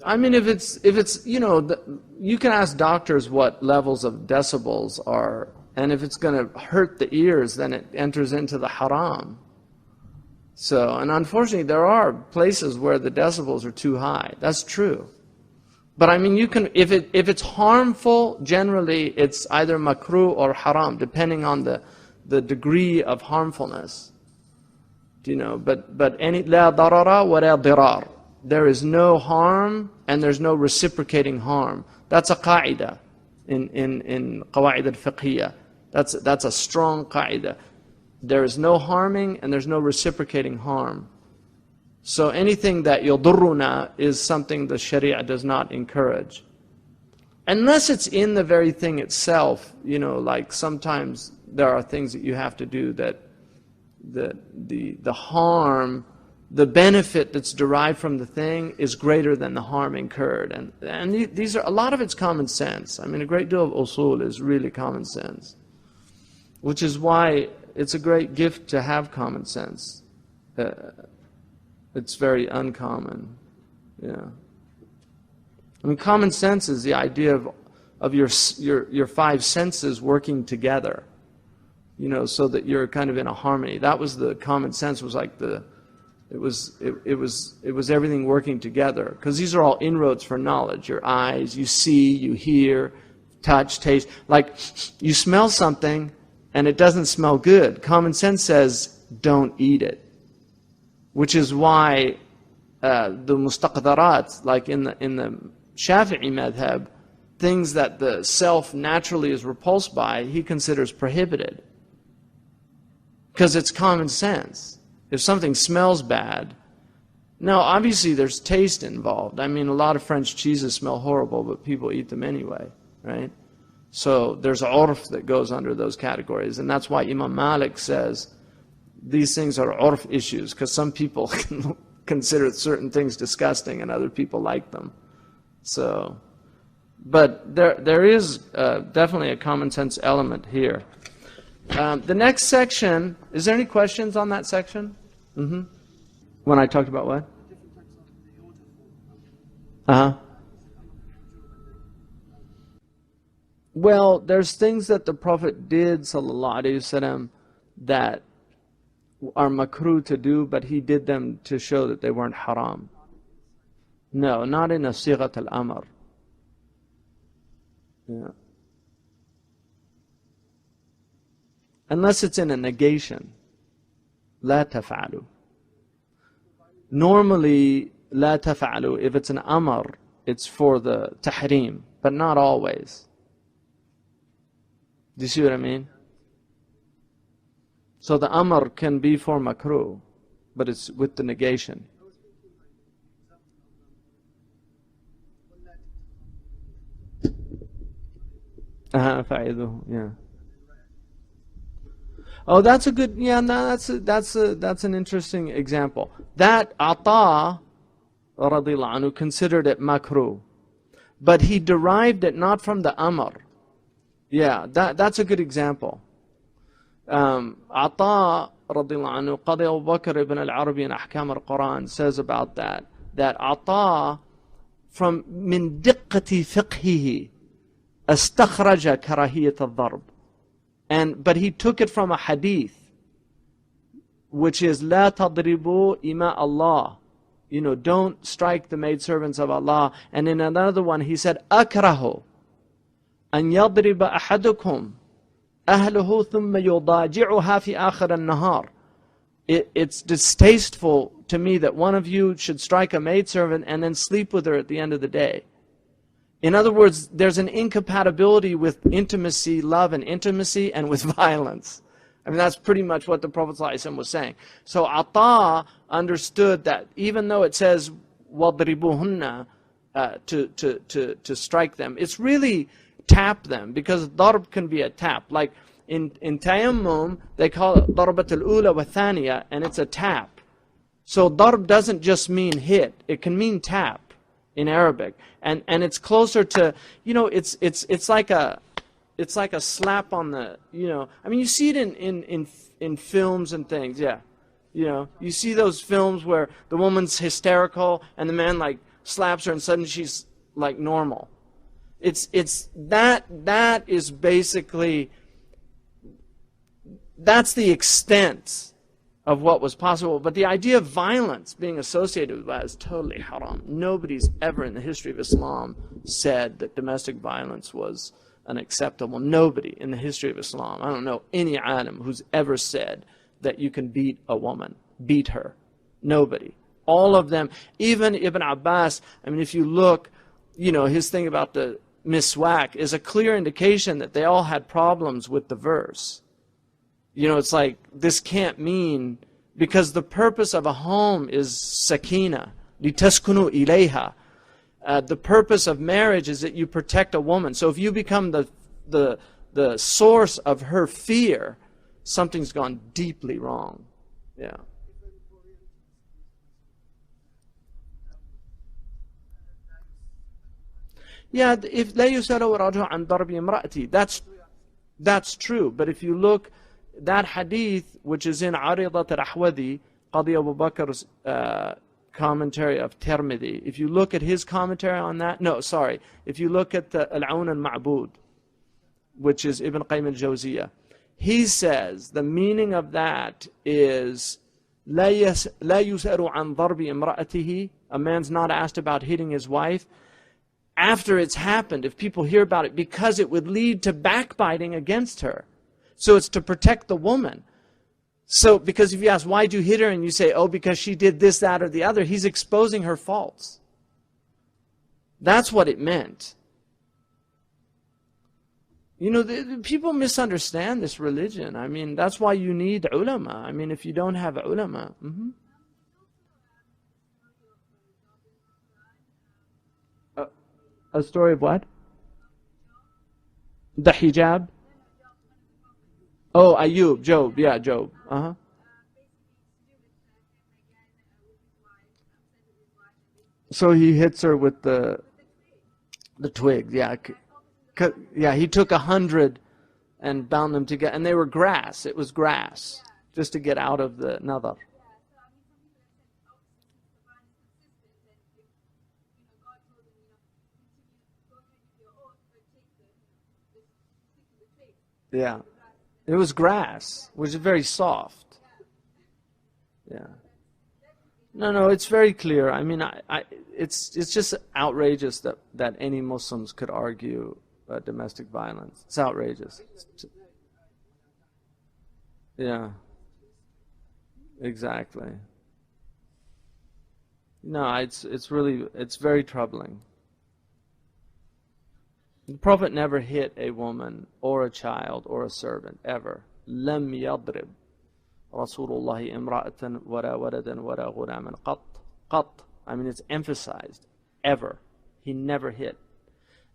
I mean, if it's you can ask doctors what levels of decibels are, and if it's going to hurt the ears, then it enters into the haram. So, and unfortunately, there are places where the decibels are too high. That's true. But I mean, you can, if it's harmful, generally it's either makruh or haram, depending on the degree of harmfulness. But any la darara wa la dirar. There is no harm and there's no reciprocating harm. That's a qaida in qawaid al-fiqhiyya. That's a strong qaida. There is no harming and there's no reciprocating harm. So anything that yudurruna is something the Sharia does not encourage. Unless it's in the very thing itself, like sometimes there are things that you have to do that the harm, the benefit that's derived from the thing is greater than the harm incurred. And these are, a lot of it's common sense. I mean, a great deal of usul is really common sense, which is why it's a great gift to have common sense. It's very uncommon. Yeah. I mean, common sense is the idea of your five senses working together, so that you're kind of in a harmony. That was the common sense, was like it was everything working together, because these are all inroads for knowledge. Your eyes, you see, you hear, touch, taste. Like you smell something and it doesn't smell good. Common sense says don't eat it, which is why the mustaqdarat, like in the Shafi'i madhab, things that the self naturally is repulsed by, he considers prohibited, because it's common sense. If something smells bad, now obviously there's taste involved. I mean, a lot of French cheeses smell horrible, but people eat them anyway, right? So there's urf that goes under those categories, and that's why Imam Malik says these things are urf issues, because some people can consider certain things disgusting and other people like them. So, but there is definitely a common sense element here. The next section, is there any questions on that section? When I talked about what? Well, there's things that the Prophet did, sallallahu alaihi wasallam, that are makruh to do, but he did them to show that they weren't haram. No, not in a sighat al-amr. Yeah. Unless it's in a negation. لا تفعلوا. Normally, لا تفعلوا, if it's an amr, it's for the tahrim, but not always. Do you see what I mean? So the amr can be for makruh, but it's with the negation. Yeah. Oh, that's a good, yeah, no, that's an interesting example. That Ata, radiyallahu anhu, considered it makruh, but he derived it not from the amr. Yeah, that's a good example. Ata, radiyallahu anhu, Qadi Abu Bakr ibn al-Arabi in Ahkam al-Quran says about that Ata, from min diqqati fiqhihi, astakhraja karahiyat al-dharb. But he took it from a hadith, which is لا تضربوا إماء Allah. Don't strike the maidservants of Allah. And in another one he said أكره أن يضرب أحدكم أهله ثم يضاجعها في آخر النهار. It's distasteful to me that one of you should strike a maidservant and then sleep with her at the end of the day. In other words, there's an incompatibility with intimacy, love and intimacy, and with violence. I mean, that's pretty much what the Prophet ﷺ was saying. So Ata understood that even though it says وَضْرِبُهُنَّ, to strike them. It's really tap them, because darb can be a tap. Like in tayammum, they call it darbat al-ula wa thaniya, and it's a tap. So darb doesn't just mean hit, it can mean tap in Arabic. And it's closer to, it's like a slap on the, I mean, you see it in films and things, yeah. You see those films where the woman's hysterical and the man like slaps her and suddenly she's like normal. It's that is basically, that's the extent of what was possible. But the idea of violence being associated with that is totally haram. Nobody's ever in the history of Islam said that domestic violence was unacceptable. Nobody in the history of Islam. I don't know any alim who's ever said that you can beat a woman, beat her. Nobody. All of them, even Ibn Abbas, I mean, if you look, his thing about the miswak is a clear indication that they all had problems with the verse. It's like, this can't mean, because the purpose of a home is sakina, litaskunu ilayha. The purpose of marriage is that you protect a woman. So if you become the source of her fear, something's gone deeply wrong. Yeah. Yeah, if لا يسأل رجل عن ضرب امرأتي, that's true. But if you look, that hadith, which is in Aridat al-Ahwadi, Qadi Abu Bakr's commentary of Tirmidhi, if you look at his commentary on that, if you look at the Al-Aun al-Ma'bud, which is Ibn Qayyim al-Jawziyah, he says the meaning of that is لا يسأل عن ضرب امرأته, a man's not asked about hitting his wife after it's happened, if people hear about it, because it would lead to backbiting against her. So it's to protect the woman. So, because if you ask, why'd you hit her? And you say, oh, because she did this, that, or the other, he's exposing her faults. That's what it meant. People misunderstand this religion. I mean, that's why you need ulama. I mean, if you don't have ulama. A story of what? The hijab? Oh, Ayub, Job. Yeah, Job. So he hits her with the twig. Yeah. Yeah, he took 100 and bound them together. And they were grass. It was grass. Just to get out of the nadar. Yeah. It was grass, which is very soft. Yeah. No, it's very clear. I mean, it's just outrageous that any Muslims could argue domestic violence. It's outrageous. Yeah. Exactly. No, it's very troubling. The Prophet never hit a woman or a child or a servant, ever. لم يضرب رسول الله امرأة ولا ولدا ولا غلاما قط. I mean, it's emphasized. Ever. He never hit.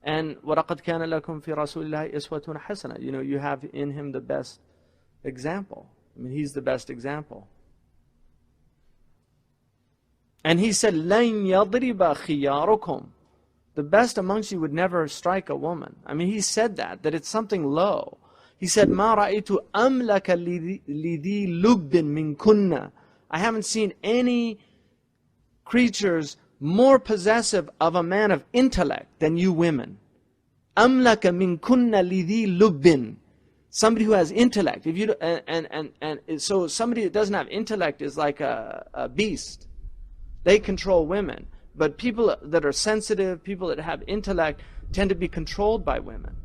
And وَلَقَدْ كَانَ لَكُمْ فِي رَسُولِ اللَّهِ إِسْوَةٌ حَسَنَةٌ. You have in him the best example. I mean, he's the best example. And he said, لَنْ يَضْرِبَ خِيَارُكُمْ. The best amongst you would never strike a woman. I mean, he said that it's something low. He said, مَا رَأَيْتُ أَمْلَكَ لِذِي لُبٍّ مِّن كُنَّ. I haven't seen any creatures more possessive of a man of intellect than you women. أَمْلَكَ مِن كُنَّ لِذِي لُبٍّ. Somebody who has intellect. If you and so somebody that doesn't have intellect is like a beast. They control women. But people that are sensitive, people that have intellect, tend to be controlled by women.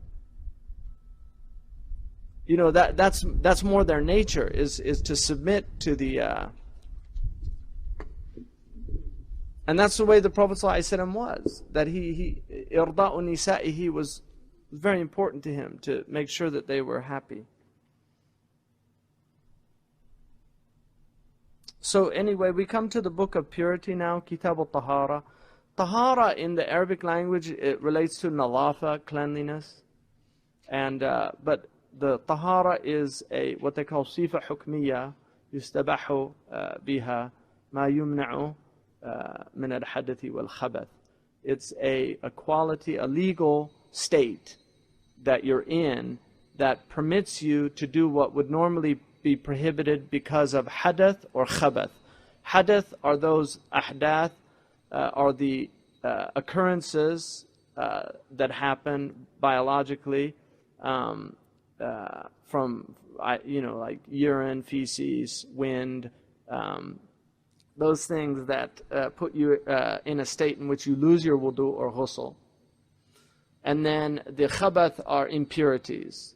That's more their nature, is to submit to the... And that's the way the Prophet ﷺ was. That he irda'u nisa'ihi was very important to him, to make sure that they were happy. So anyway, we come to the book of purity now, Kitab al-Tahara. tahara in the Arabic language, it relates to nalafa, cleanliness. And but the tahara is a what they call sifa hukmiya, yustabahu biha ma yumna'u min al-hadathi wal-khabath. It's a quality, a legal state that you're in that permits you to do what would normally be prohibited because of hadath or khabath. Hadath are those ahdath, are the occurrences that happen biologically from, like urine, feces, wind, those things that put you in a state in which you lose your wudu or ghusl. And then the khabath are impurities.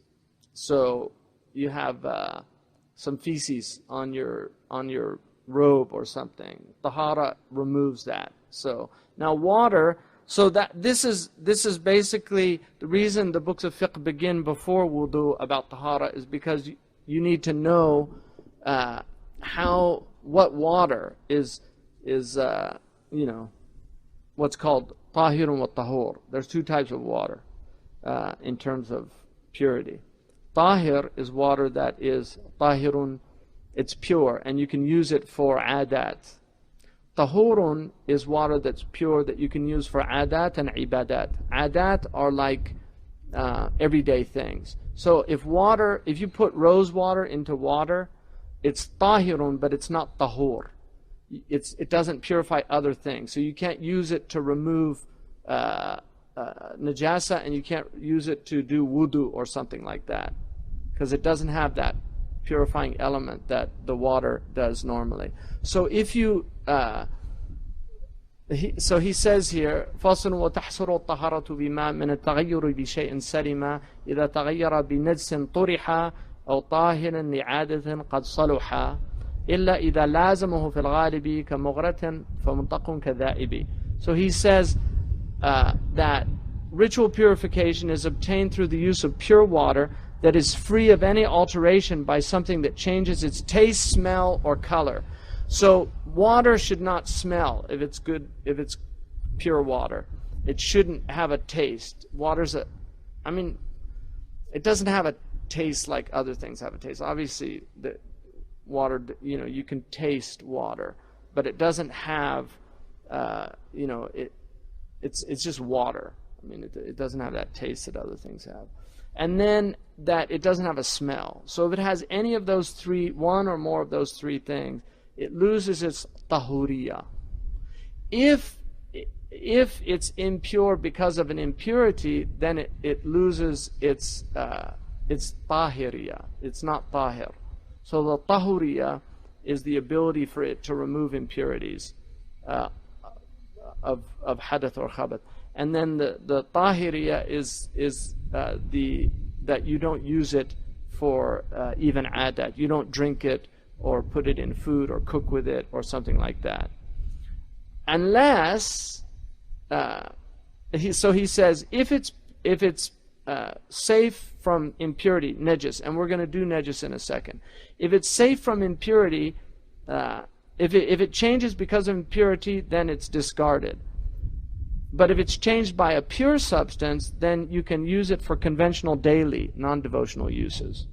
So you have some feces on your robe or something. Tahara removes that. So now water. So that this is basically the reason the books of fiqh begin before wudu about tahara is because you need to know what water is what's called tahirun wa tahur. There's two types of water in terms of purity. Tahir is water that is tahirun, it's pure, and you can use it for adat. Tahurun is water that's pure that you can use for adat and ibadat. Adat are like everyday things. So if you put rose water into water, it's tahirun, but it's not tahur. It doesn't purify other things. So you can't use it to remove najasa, and you can't use it to do wudu or something like that, because it doesn't have that purifying element that the water does normally. So if you so he says here, فَصْلٌ وَتَحْصُرُ الطَّهَارَةُ بِمَا مِنَ التَّغَيُّرِ بِشَيْءٍ سَلِمًا إِذَا تَغَيَّرَ بِنَجْسٍ طُرِحَ أَوْ طَاهِرٍ لِعَادَةٍ قَدْ صَلُحَ إِلَّا إِذَا لَازَمَهُ فِي الْغَالِبِ كَمُغْرَةٍ فَمُنْطَقٌ كَذَائِبِ. So he says that ritual purification is obtained through the use of pure water that is free of any alteration by something that changes its taste, smell, or color. So water should not smell if it's good, if it's pure water. It shouldn't have a taste. It doesn't have a taste like other things have a taste. Obviously, the water, you can taste water, but it doesn't have, it's just water. It doesn't have that taste that other things have. And then that it doesn't have a smell. So if it has any of those three, one or more of those three things, it loses its tahuriya. If it's impure because of an impurity, then it loses its tahiriya. It's not tahir. So the tahuriya is the ability for it to remove impurities of hadath or khabath. And then the tahiriya is that you don't use it for even adat. You don't drink it or put it in food or cook with it or something like that. Unless, so he says, if it's safe from impurity, najis, and we're going to do najis in a second. If it's safe from impurity, if it changes because of impurity, then it's discarded. But if it's changed by a pure substance, then you can use it for conventional daily, non-devotional uses.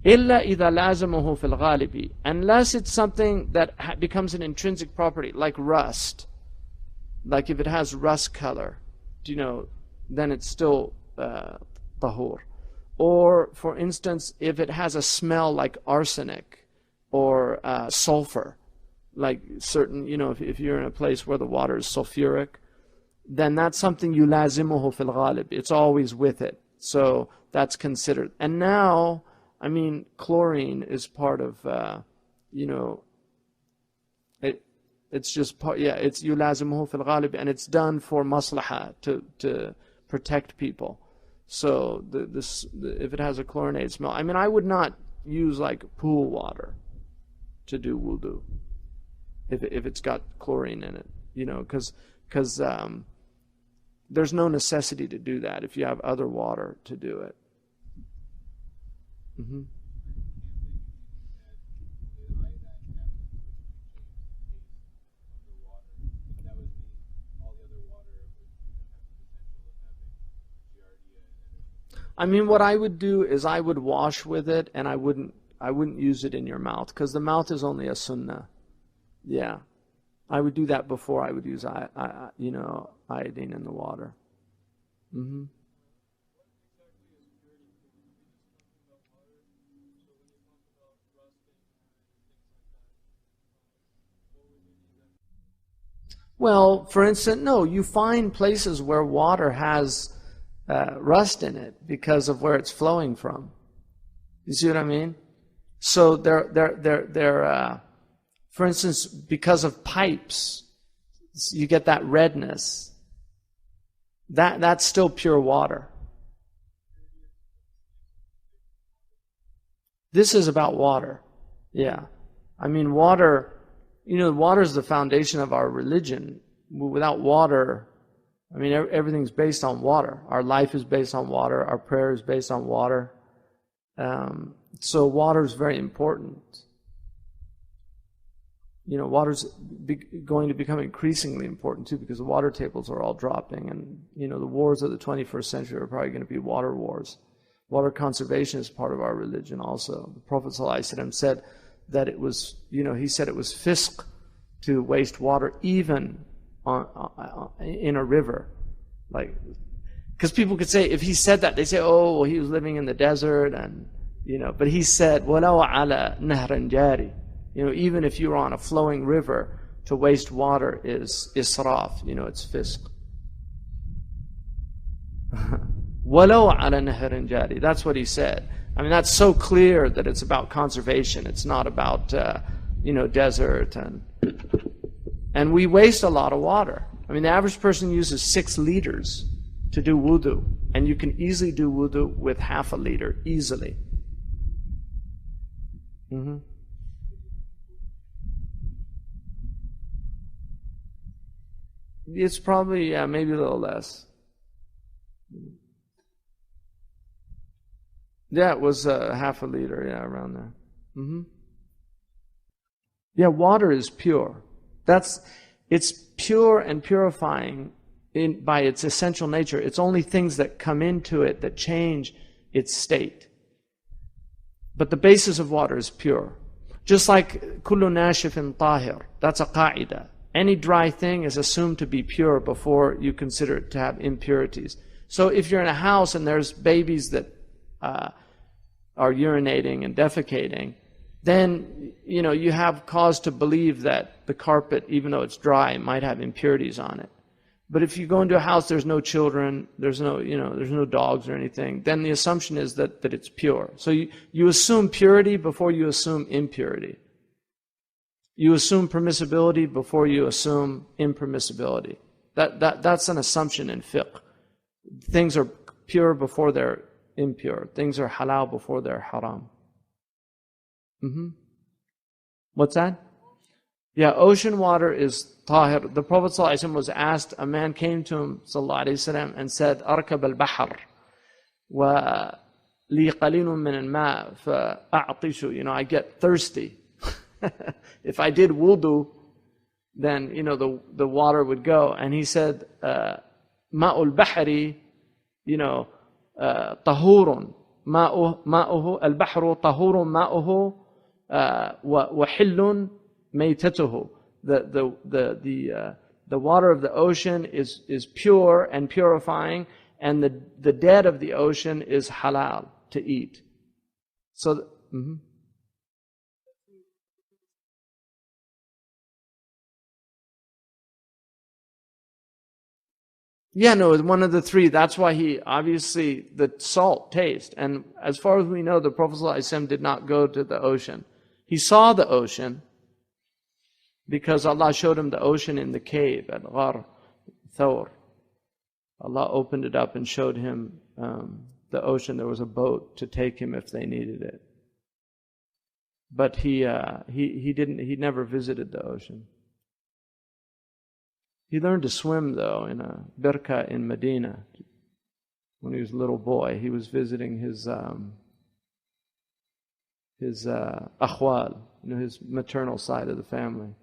إِلَّا إِذَا لَازَمَهُ فِي الْغَالِبِ. Unless it's something that becomes an intrinsic property, like rust. Like if it has rust color, then it's still tahur. Or, for instance, if it has a smell like arsenic or sulfur, like certain, if you're in a place where the water is sulfuric, then that's something you lazimuhu fil ghalib. It's always with it. So that's considered. And now, chlorine is part of, it's just part, it's you lazimuhu fil ghalib, and it's done for maslaha, to protect people. So if it has a chlorinated smell, I would not use like pool water to do wudu if it's got chlorine in it, because there's no necessity to do that if you have other water to do it. Mm-hmm. I mean, what I would do is I would wash with it, and I wouldn't use it in your mouth, because the mouth is only a sunnah. Yeah. I would do that before I would use iodine in the water. Mm-hmm. Well, for instance, no, you find places where water has rust in it because of where it's flowing from. You see what I mean? So for instance, because of pipes, you get that redness. That's still pure water. This is about water. Yeah. I mean, water, water is the foundation of our religion. Without water, I mean, everything's based on water. Our life is based on water. Our prayer is based on water. So water is very important. Water's going to become increasingly important too, because the water tables are all dropping, and the wars of the 21st century are probably going to be water wars. Water conservation is part of our religion also. The Prophet ﷺ said that it was, he said it was fiqh to waste water even in a river. Like, because people could say, if he said that, they say, oh, well, he was living in the desert, and, but he said, وَلَوْ عَلَى نَهْرٍ جَارٍ. Even if you're on a flowing river, to waste water is israf, it's fiqh. وَلَوْ عَلَى نَهْرٍ جَارٍ. That's what he said. I mean, that's so clear that it's about conservation. It's not about, desert. And we waste a lot of water. I mean, the average person uses 6 liters to do wudu. And you can easily do wudu with half a liter, easily. Mm-hmm. It's probably, maybe a little less. Yeah, it was half a liter, around there. Mm-hmm. Yeah, water is pure. It's pure and purifying by its essential nature. It's only things that come into it that change its state. But the basis of water is pure. Just like kullu nashifin tahir, that's a qaida. Any dry thing is assumed to be pure before you consider it to have impurities. So if you're in a house and there's babies that are urinating and defecating, then you have cause to believe that the carpet, even though it's dry, might have impurities on it. But if you go into a house, there's no children, there's no dogs or anything, then the assumption is that it's pure. So you assume purity before you assume impurity. You assume permissibility before you assume impermissibility. That's an assumption in fiqh. Things are pure before they're impure. Things are halal before they're haram. Mm-hmm. What's that? Yeah, ocean water is tahir. The Prophet ﷺ was asked, a man came to him ﷺ and said, أركب البحر ولي قليل من الماء فأعطش. I get thirsty. If I did wudu, then the water would go. And he said, ماء البحر طهور ماؤه البحر طهور ماؤه وحل ميتته. The water of the ocean is pure and purifying, and the dead of the ocean is halal to eat. So, mm-hmm. Yeah, no, it's one of the 3. That's why the salt taste. And as far as we know, the Prophet ﷺ did not go to the ocean. He saw the ocean because Allah showed him the ocean in the cave at Ghar Thawr. Allah opened it up and showed him the ocean. There was a boat to take him if they needed it. But he never visited the ocean. He learned to swim, though, in a birka in Medina when he was a little boy. He was visiting his akhwal, his maternal side of the family.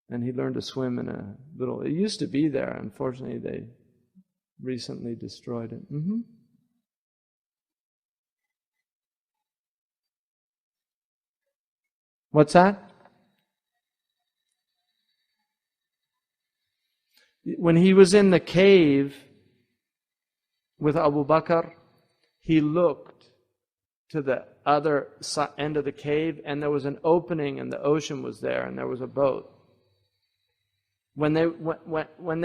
And he learned to swim in a little... It used to be there. Unfortunately, they recently destroyed it. Mm-hmm. What's that? When he was in the cave with Abu Bakr, he looked to the other end of the cave, and there was an opening, and the ocean was there, and there was a boat. When they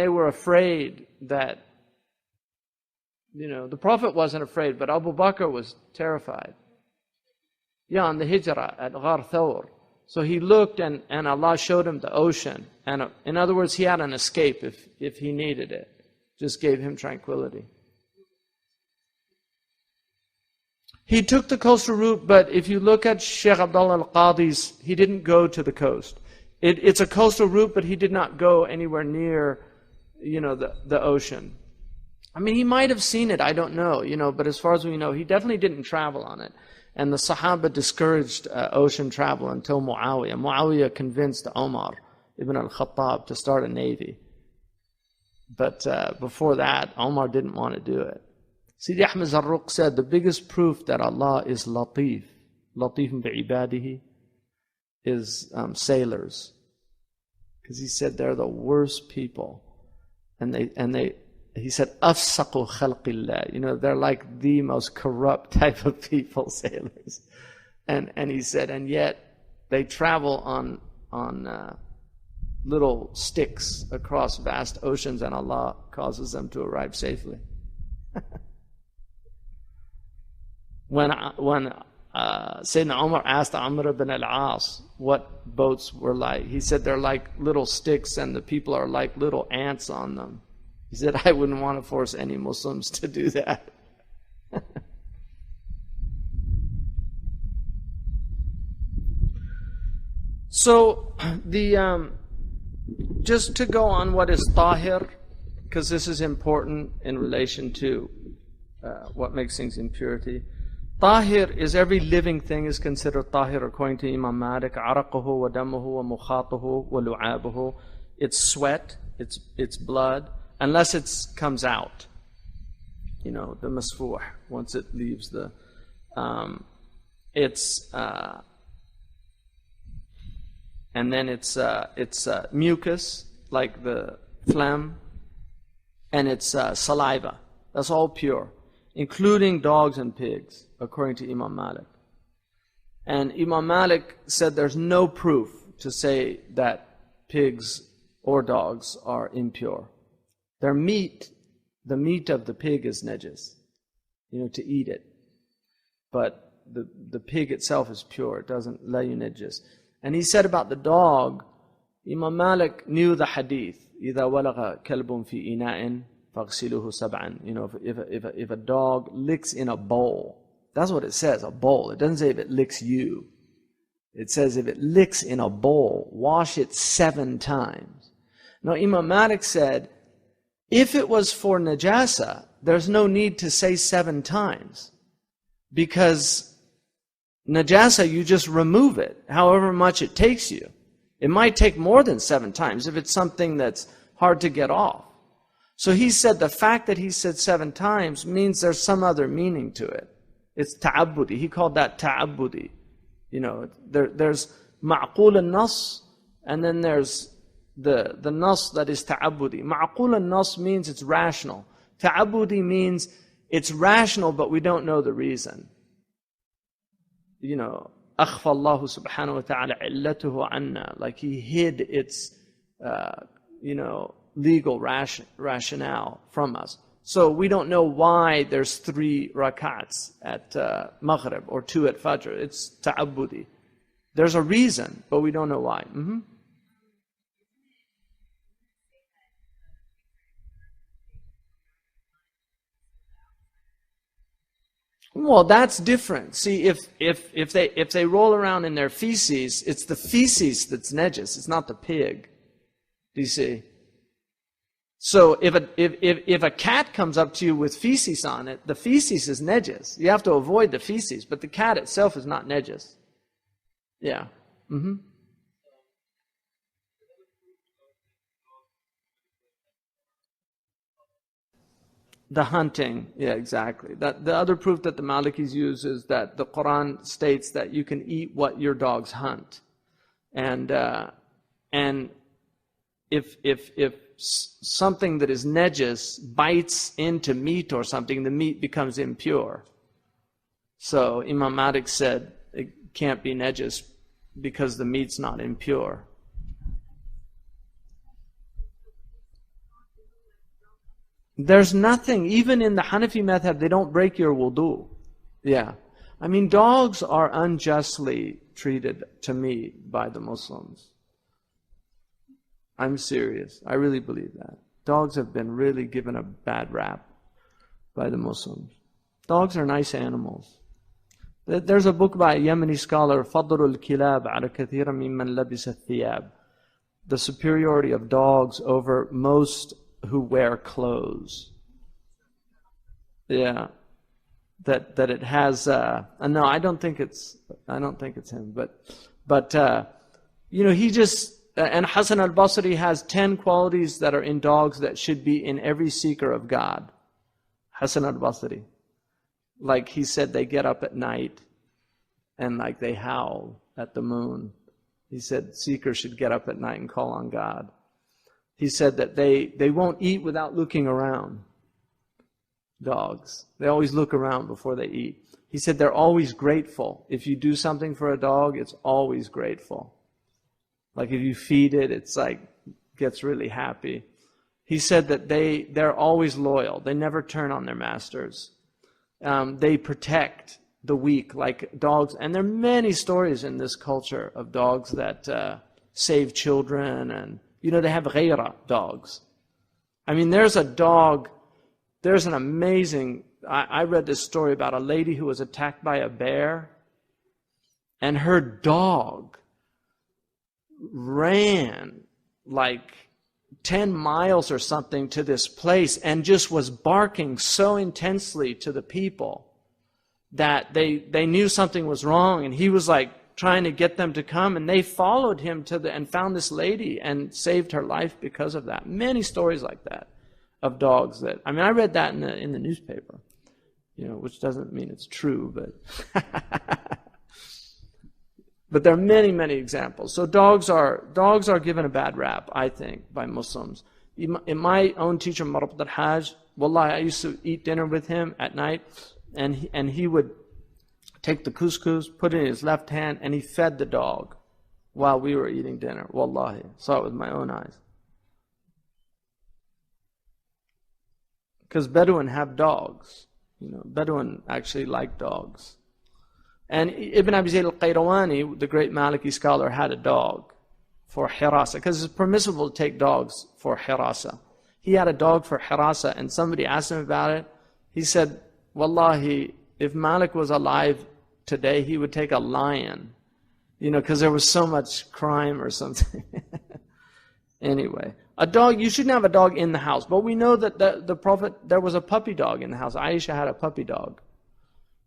were afraid that, the Prophet wasn't afraid, but Abu Bakr was terrified. Yeah, on the Hijrah at Ghar Thawr. So he looked, and Allah showed him the ocean. And in other words, he had an escape if he needed it. Just gave him tranquility. He took the coastal route, but if you look at Sheikh Abdullah al-Qadi's, he didn't go to the coast. It's a coastal route, but he did not go anywhere near, the ocean. I mean, he might have seen it, I don't know, but as far as we know, he definitely didn't travel on it. And the Sahaba discouraged ocean travel until Muawiyah. Muawiyah convinced Omar ibn al-Khattab to start a navy. But before that, Omar didn't want to do it. Sidi Ahmed Zarruq said, the biggest proof that Allah is Latif bi'ibadihi, is sailors. Because he said they're the worst people. He said, afsaqu khalqillah. They're like the most corrupt type of people, sailors. And he said, and yet they travel on little sticks across vast oceans, and Allah causes them to arrive safely. When Sayyidina Umar asked Amr ibn al-As what boats were like, he said they're like little sticks, and the people are like little ants on them. He said, I wouldn't want to force any Muslims to do that. So, just to go on what is tahir, because this is important in relation to what makes things impurity. Tahir is every living thing is considered tahir according to Imam Malik. Araqahu wa damuhu wa mukhatahu wa lu'abuhu. It's sweat, it's blood, unless it comes out. The masfuh, once it leaves the, and then it's mucus, like the phlegm, and it's saliva. That's all pure, including dogs and pigs, according to Imam Malik. And Imam Malik said there's no proof to say that pigs or dogs are impure. Their meat, the meat of the pig is najis, to eat it. But the pig itself is pure, it doesn't la yunajjis. And he said about the dog, Imam Malik knew the hadith, إِذَا وَلَغَ كَلْبٌ فِي إِنَاءٍ فَاغْسِلُوهُ سَبْعًا. If a dog licks in a bowl, that's what it says, a bowl. It doesn't say if it licks you. It says if it licks in a bowl, wash it 7 times. Now Imam Malik said, if it was for najasa, there's no need to say 7 times. Because najasa, you just remove it, however much it takes you. It might take more than 7 times if it's something that's hard to get off. So he said the fact that he said 7 times means there's some other meaning to it. It's ta'abbudi. He called that ta'abbudi. There's ma'qul al-nas, and then there's the nas that is ta'abbudi. Ma'qul al-nas means it's rational. Ta'abbudi means it's rational, but we don't know the reason. أخفى الله سبحانه وتعالى علته عنا, like he hid its, legal rationale from us. So we don't know why there's 3 rakats at Maghrib or 2 at Fajr. It's ta'abbudi. There's a reason, but we don't know why. Well, that's different. See, if they roll around in their feces, it's the feces that's najis. It's not the pig. Do you see? So if a cat comes up to you with feces on it, the feces is najis. You have to avoid the feces, but the cat itself is not najis. Yeah. The hunting, yeah, exactly. The other proof that the Malikis use is that the Quran states that you can eat what your dogs hunt. And if something that is najis bites into meat or something, the meat becomes impure. So Imam Malik said it can't be najis because the meat's not impure. There's nothing, even in the Hanafi madhab, they don't break your wudu. Yeah. I mean, dogs are unjustly treated to me by the Muslims. I'm serious. I really believe that. Dogs have been really given a bad rap by the Muslims. Dogs are nice animals. There's a book by a Yemeni scholar, فضل الكلاب على كثير ممن لبس الثياب. The superiority of dogs over most who wear clothes. Yeah. That it has no, I don't think it's him, but he just and Hasan al-Basri has 10 qualities that are in dogs that should be in every seeker of God. Hasan al-Basri, like he said, they get up at night and like they howl at the moon. He said seekers should get up at night and call on God. He said that they won't eat without looking around. Dogs. They always look around before they eat. He said they're always grateful. If you do something for a dog, it's always grateful. Like if you feed it, it's like gets really happy. He said that they're always loyal. They never turn on their masters. They protect the weak like dogs. And there are many stories in this culture of dogs that save children. And, they have ghayra dogs. I mean, there's a dog... There's an amazing, I read this story about a lady who was attacked by a bear, and her dog ran like 10 miles or something to this place and just was barking so intensely to the people that they knew something was wrong, and he was like trying to get them to come, and they followed him and found this lady and saved her life because of that. Many stories like that. Of dogs that, I mean, I read that in the newspaper, which doesn't mean it's true, but there are many, many examples. So dogs are given a bad rap, I think, by Muslims. In my own teacher, Marabat al-Hajj, wallahi, I used to eat dinner with him at night, and he would take the couscous, put it in his left hand, and he fed the dog while we were eating dinner. Wallahi, saw it with my own eyes. Because Bedouin have dogs. Bedouin actually like dogs. And Ibn Abi Zayd al-Qayrawani, the great Maliki scholar, had a dog for hirasa. Because it's permissible to take dogs for hirasa. He had a dog for hirasa, and somebody asked him about it. He said, Wallahi, if Malik was alive today, he would take a lion. Because there was so much crime or something. Anyway. A dog, you shouldn't have a dog in the house. But we know that the Prophet, there was a puppy dog in the house. Aisha had a puppy dog.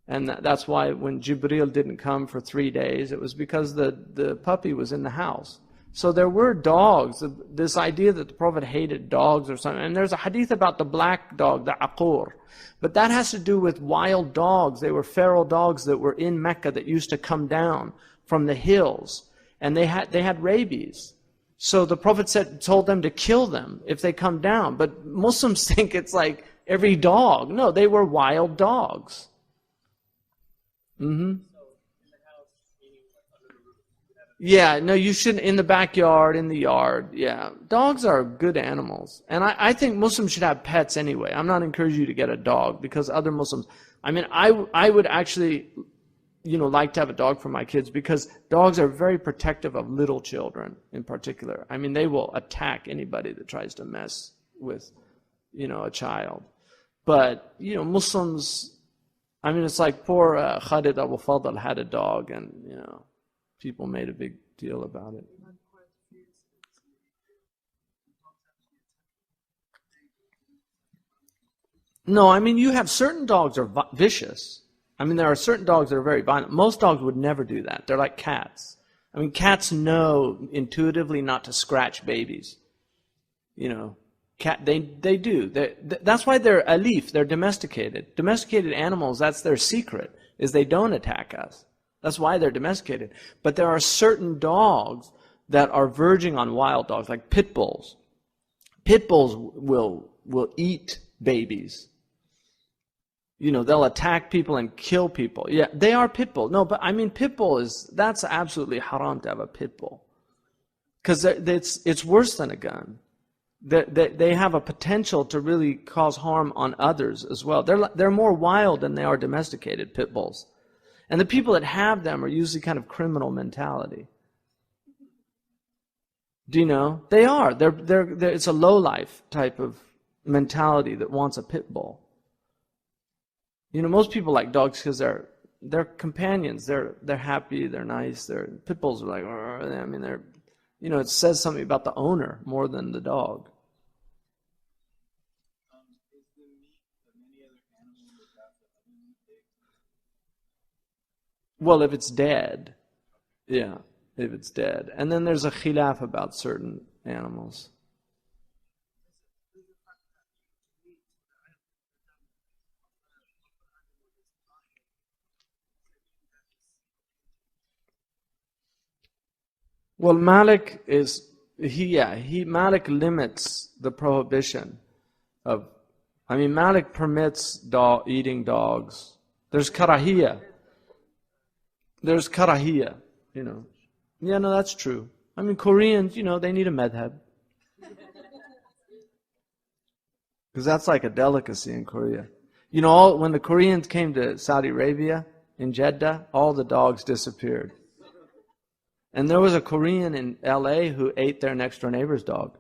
And that's why when Jibreel didn't come for 3 days, it was because the puppy was in the house. So there were dogs. This idea that the Prophet hated dogs or something. And there's a hadith about the black dog, the aqur. But that has to do with wild dogs. They were feral dogs that were in Mecca that used to come down from the hills. And they had rabies. So the Prophet told them to kill them if they come down. But Muslims think it's like every dog. No, they were wild dogs. Yeah, no, you shouldn't in the backyard, in the yard. Yeah, dogs are good animals. And I think Muslims should have pets anyway. I'm not encouraging you to get a dog because other Muslims... I mean, I would actually... like to have a dog for my kids because dogs are very protective of little children in particular. I mean, they will attack anybody that tries to mess with, a child. But, Muslims, I mean, it's like poor Khalid Abu Fadl had a dog and, people made a big deal about it. No, I mean, you have certain dogs are vicious. I mean, there are certain dogs that are very violent. Most dogs would never do that. They're like cats. I mean, cats know intuitively not to scratch babies. They do. That's why they're alif. They're domesticated. Domesticated animals, that's their secret, is they don't attack us. That's why they're domesticated. But there are certain dogs that are verging on wild dogs, like pit bulls. Pit bulls will eat babies. You know, they'll attack people and kill people. Yeah, they are pit bull. No, but I mean, pit bull that's absolutely haram to have a pit bull. Because it's worse than a gun. They have a potential to really cause harm on others as well. They're more wild than they are domesticated, pit bulls. And the people that have them are usually kind of criminal mentality. Do you know? They are. It's a low-life type of mentality that wants a pit bull. You know, most people like dogs because they're companions. They're happy. They're nice. Pit bulls are like, I mean, you know, it says something about the owner more than the dog. Well, if it's dead, yeah, if it's dead. And then there's a khilaf about certain animals. Well, Malik Malik limits the prohibition of, I mean, Malik permits eating dogs. There's karahiyah. There's karahiyah, you know. Yeah, no, that's true. I mean, Koreans, you know, they need a madhab. Because that's like a delicacy in Korea. You know, when the Koreans came to Saudi Arabia, in Jeddah, all the dogs disappeared. And there was a Korean in LA who ate their next door neighbor's dog.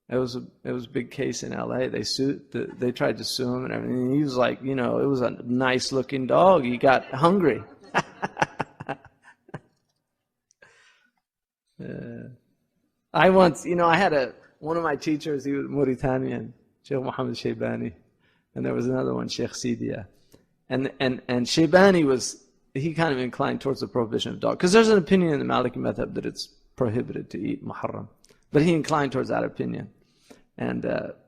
It was a big case in LA. They tried to sue him and everything. And he was like, you know, it was a nice looking dog. He got hungry. I once, you know, I had one of my teachers, he was Mauritanian, Sheikh Mohammed Shaybani, and there was another one, Sheikh Sidia. And Shaybani he kind of inclined towards the prohibition of dog. Because there's an opinion in the Maliki madhab that it's prohibited to eat muharram. But he inclined towards that opinion. And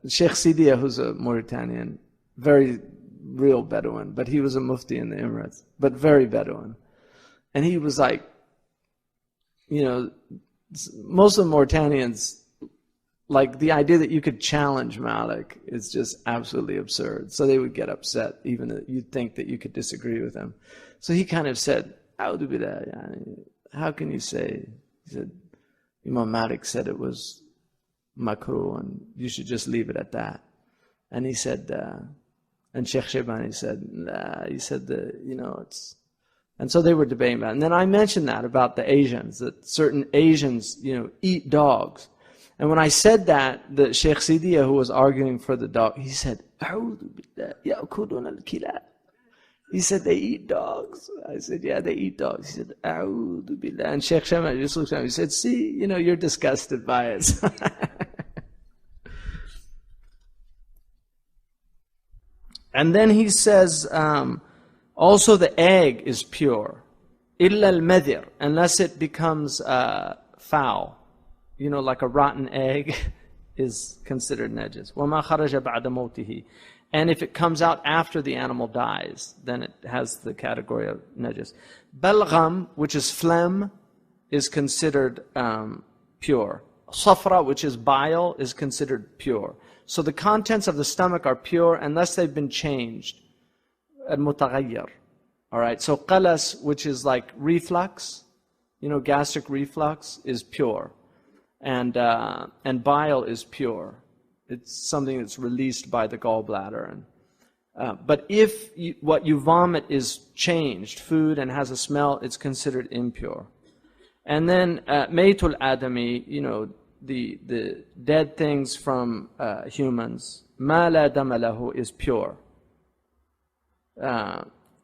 Sheikh Sidia, who's a Mauritanian, very real Bedouin, but he was a mufti in the Emirates, but very Bedouin. And he was like, you know, most of the Mauritanians, like the idea that you could challenge Malik is just absolutely absurd. So they would get upset, even that you'd think that you could disagree with him. So he kind of said, "A'udhu billah, yani, how can you say?" He said, "Imam Malik said it was makruh and you should just leave it at that." And he said, and Sheikh Shaybani said, "Nah," he said, you know, it's. And so they were debating about it. And then I mentioned that about the Asians, that certain Asians, you know, eat dogs. And when I said that, the Sheikh Sidiya, who was arguing for the dog, he said, "A'udhu billah, ya'kulun al-kilab." He said, "They eat dogs." I said, "Yeah, they eat dogs." He said, "A'udhu billah." And Sheikh Shaybani just looked at me, he said, "See, you know, you're disgusted by it." And then he says, also the egg is pure. Illa al-madir, unless it becomes foul. You know, like a rotten egg is considered najis. وَمَا خَرَجَ بَعْدَ مَوْتِهِ. And if it comes out after the animal dies, then it has the category of najis. Balgham, which is phlegm, is considered pure. Safra, which is bile, is considered pure. So the contents of the stomach are pure unless they've been changed. Al-mutaghayyir. All right, so qalas, which is like reflux, you know, gastric reflux, is pure. And bile is pure. It's something that's released by the gallbladder. But if what you vomit is changed, food, and has a smell, it's considered impure. And then maytul adami, you know, the dead things from humans, ma la dama lahu, is pure.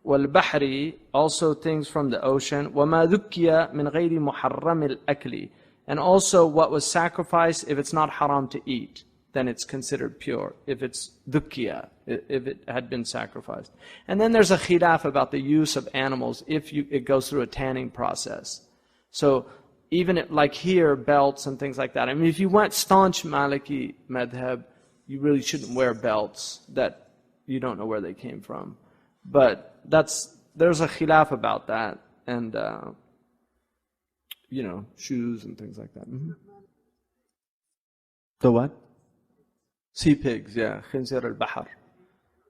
والبحر, also things from the ocean. وما ذكي من غير محرم الأكل. And also what was sacrificed, if it's not haram to eat, then it's considered pure. If it's dhukiya, if it had been sacrificed. And then there's a khilaf about the use of animals if it goes through a tanning process. So even like here, belts and things like that. I mean, if you went staunch Maliki madhab, you really shouldn't wear belts that you don't know where they came from. But there's a khilaf about that. And shoes and things like that. The what? Sea pigs, yeah. Khinzir al-Bahar.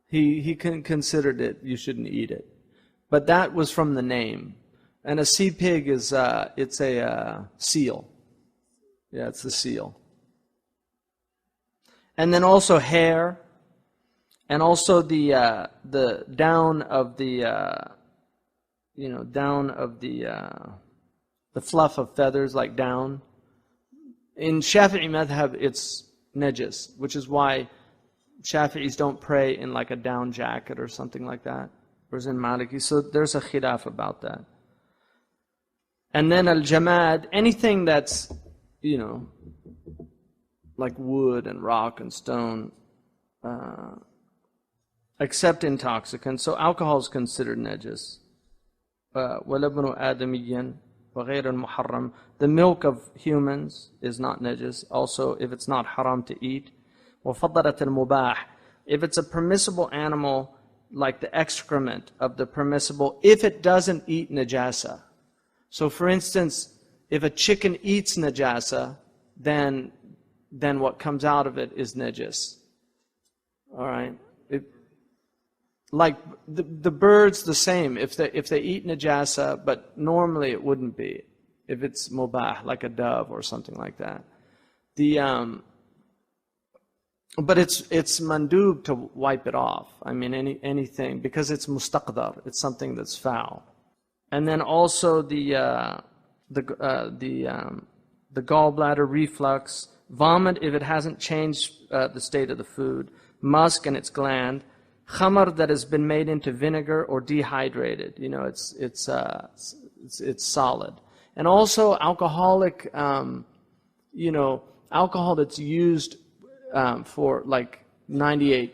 He considered it, you shouldn't eat it. But that was from the name. And a sea pig is, it's a seal. Yeah, it's the seal. And then also hair, and also the down of the, down of the fluff of feathers, like down. In Shafi'i madhab, it's najis, which is why Shafi'is don't pray in like a down jacket or something like that. Whereas in Maliki, so there's a khilaf about that. And then al-jamad, anything that's, like wood and rock and stone, except intoxicants. So alcohol is considered najis. وَلَبْنُ آدَمِيًّا وَغَيْرَ الْمُحَرَّمِ. The milk of humans is not najis, also if it's not haram to eat. وَفَضَّلَةَ الْمُبَاحِ. If it's a permissible animal, like the excrement of the permissible, if it doesn't eat najasa. So for instance, if a chicken eats najasa, then what comes out of it is najis. All right? Like the birds, the same. If they eat najasa, but normally it wouldn't be. If it's mubah, like a dove or something like that. But it's mandub to wipe it off. I mean, anything, because it's mustaqdar. It's something that's foul. And then also the gallbladder, reflux, vomit if it hasn't changed the state of the food, musk and its gland, khamar that has been made into vinegar or dehydrated. It's solid. And also alcoholic, alcohol that's used for like 98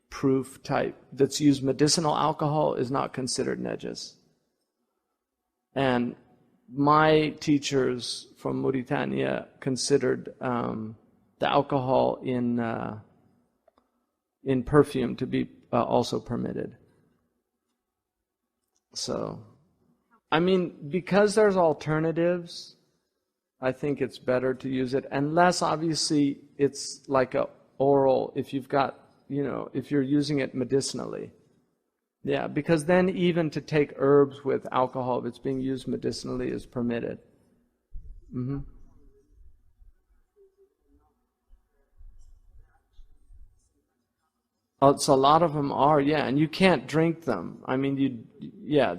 proof type, that's used medicinal alcohol, is not considered najis. And my teachers from Mauritania considered the alcohol in perfume to be also permitted. So, I mean, because there's alternatives, I think it's better to use it, unless obviously it's like a oral, if you've got, if you're using it medicinally. Yeah, because then even to take herbs with alcohol, if it's being used medicinally, is permitted. So a lot of them are, yeah, and you can't drink them. I mean, yeah.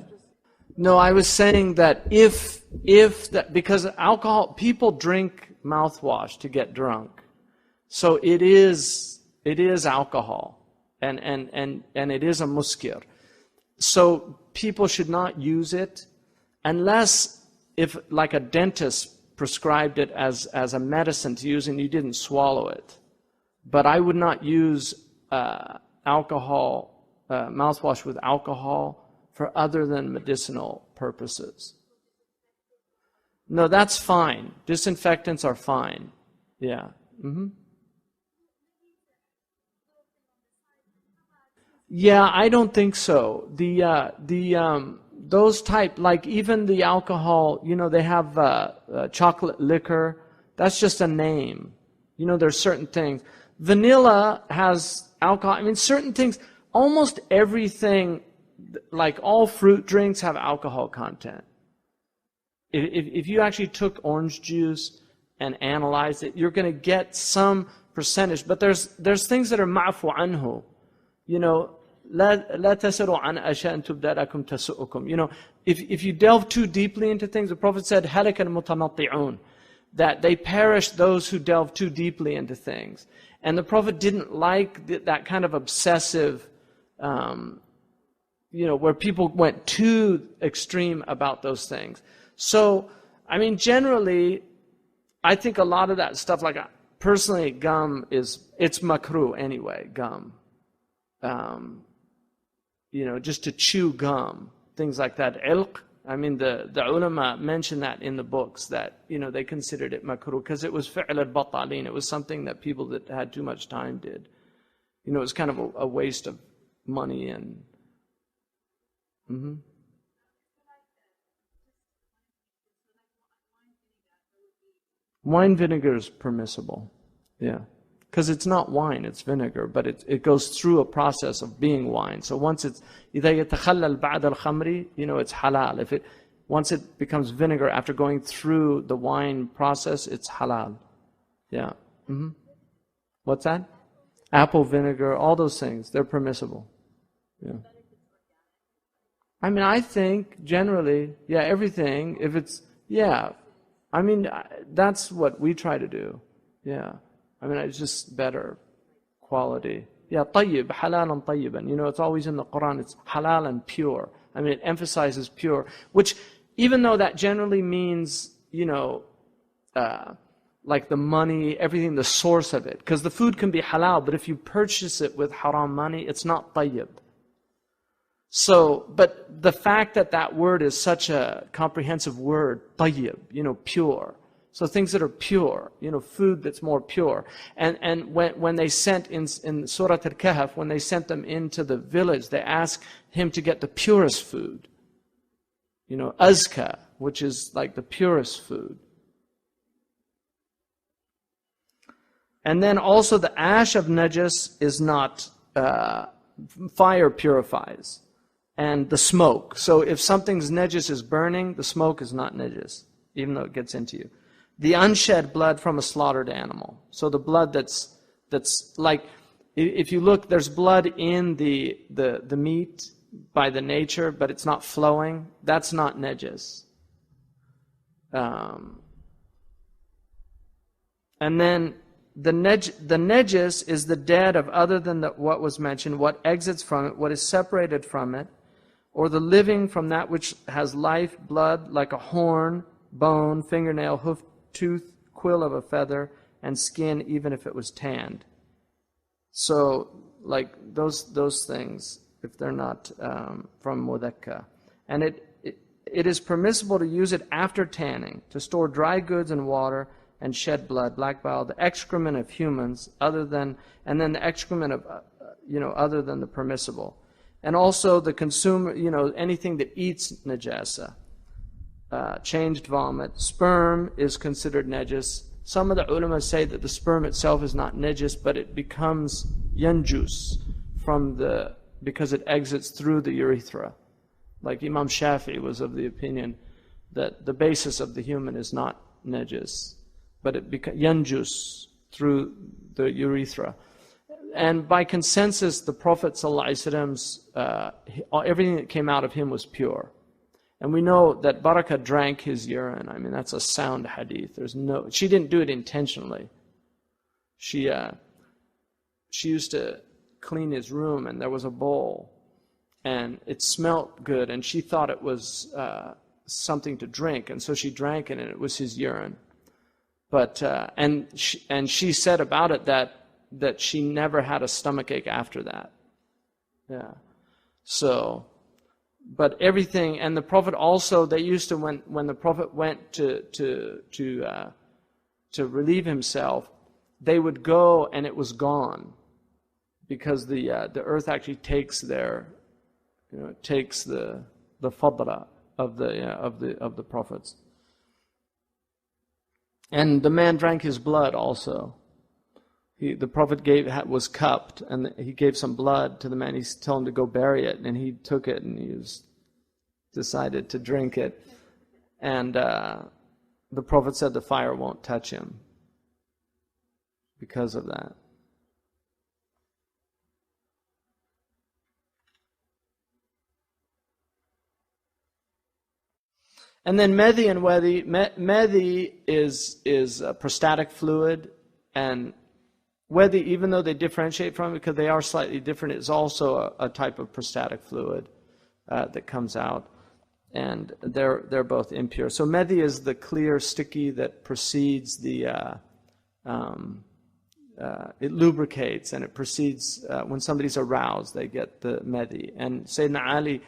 No, I was saying that if that, because alcohol, people drink mouthwash to get drunk, so it is alcohol, and it is a muskir. So people should not use it unless if like a dentist prescribed it as a medicine to use and you didn't swallow it. But I would not use alcohol, mouthwash with alcohol for other than medicinal purposes. No, that's fine. Disinfectants are fine. Yeah. Yeah, I don't think so. Those type, like even the alcohol, they have chocolate liquor. That's just a name. There's certain things. Vanilla has alcohol. I mean, certain things, almost everything, like all fruit drinks have alcohol content. If you actually took orange juice and analyzed it, you're going to get some percentage. But there's things that are ma'fu anhu. لا تسروا عن أشياء تبدأ لكم تسؤكم. If you delve too deeply into things, the Prophet said, هلك المتنطعون, that they perish those who delve too deeply into things. And the Prophet didn't like that kind of obsessive, where people went too extreme about those things. So, I mean, generally, I think a lot of that stuff, like personally, gum it's makruh anyway, gum. Just to chew gum, things like that. Ilq, I mean, the ulama mentioned that in the books, that, they considered it makruh, because it was fi'l al-batalin. It was something that people that had too much time did. It was kind of a waste of money and... Wine vinegar is permissible. Yeah. Because it's not wine, it's vinegar, but it goes through a process of being wine. So once it's, إِذَا يَتَخَلَّلْ بَعْدَ الْخَمْرِ, it's halal. Once it becomes vinegar after going through the wine process, it's halal. Yeah. What's that? Apple vinegar, all those things, they're permissible. Yeah. I mean, I think generally, yeah, everything, if it's, yeah. I mean, that's what we try to do. Yeah. I mean, it's just better quality. Yeah, طيب, حلالا طيبا. It's always in the Quran, it's halal and pure. I mean, it emphasizes pure, which even though that generally means, like the money, everything, the source of it. Because the food can be halal, but if you purchase it with haram money, it's not tayyib. So, but the fact that that word is such a comprehensive word, tayyib, pure. So things that are pure, food that's more pure. And when they sent in Surah Al-Kahf, when they sent them into the village, they asked him to get the purest food. Azka, which is like the purest food. And then also the ash of najas is not, fire purifies. And the smoke. So if something's najas is burning, the smoke is not najas, even though it gets into you. The unshed blood from a slaughtered animal. So the blood that's like, if you look, there's blood in the meat by the nature, but it's not flowing. That's not najas. And then the najas is the dead of other than what was mentioned, what exits from it, what is separated from it, or the living from that which has life, blood, like a horn, bone, fingernail, hoof, tooth, quill of a feather, and skin, even if it was tanned. So, like those things, if they're not from mudakka. And it is permissible to use it after tanning, to store dry goods in water and shed blood, black bile, the excrement of humans, and then the excrement of, other than the permissible. And also the consumer, anything that eats najasa. Changed vomit. Sperm is considered najas. Some of the ulama say that the sperm itself is not najas, but it becomes yanjus because it exits through the urethra. Like Imam Shafi'i was of the opinion that the basis of the human is not najas, but it becomes yanjus through the urethra. And by consensus, the Prophet ﷺ's, everything that came out of him was pure. And we know that Barakah drank his urine. I mean, that's a sound hadith. She didn't do it intentionally. She used to clean his room, and there was a bowl, and it smelt good, and she thought it was something to drink, and so she drank it, and it was his urine. But and she said about it that she never had a stomachache after that. Yeah. So. But everything, and the Prophet also, they used to, when the Prophet went to relieve himself, they would go and it was gone, because the earth actually takes the fadra of the prophets. And the man drank his blood also. The Prophet was cupped, and he gave some blood to the man. He told him to go bury it, and he took it, and he decided to drink it. And the Prophet said the fire won't touch him because of that. And then medhi and wadi. Medhi is a prostatic fluid, and wadi, even though they differentiate from it because they are slightly different, is also a type of prostatic fluid that comes out, and they're both impure. So medhi is the clear, sticky that precedes the. It lubricates, and it precedes when somebody's aroused, they get the medhi. And Sayyidina Ali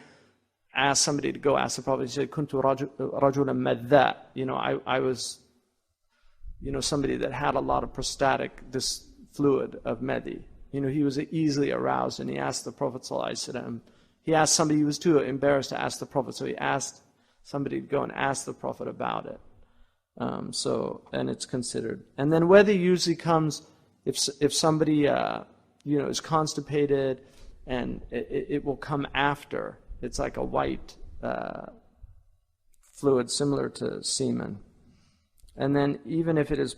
asked somebody to go ask the Prophet. He said, "Kuntu rajulan madha." I was, somebody that had a lot of this fluid of medhi. He was easily aroused, and he asked the Prophet ﷺ. He asked somebody, he was too embarrassed to ask the Prophet, so he asked somebody to go and ask the Prophet about it. And it's considered. And then whether usually comes if somebody is constipated, and it will come after. It's like a white fluid similar to semen. And then even if it is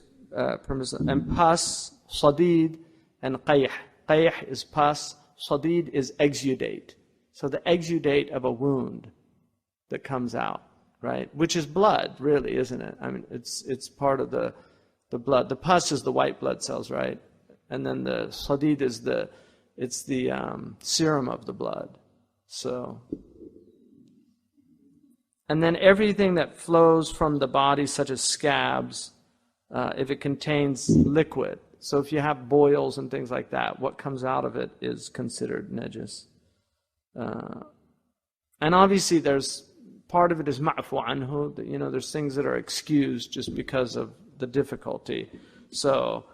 permissible, and pus, sadid, and qayh. Qayh is pus, sadid is exudate. So the exudate of a wound that comes out, right? Which is blood, really, isn't it? I mean, it's part of the blood. The pus is the white blood cells, right? And then the sadid is the serum of the blood. So, and then everything that flows from the body, such as scabs, if it contains liquid. So if you have boils and things like that, what comes out of it is considered najis. And obviously there's part of it is ma'fu anhu, there's things that are excused just because of the difficulty. So,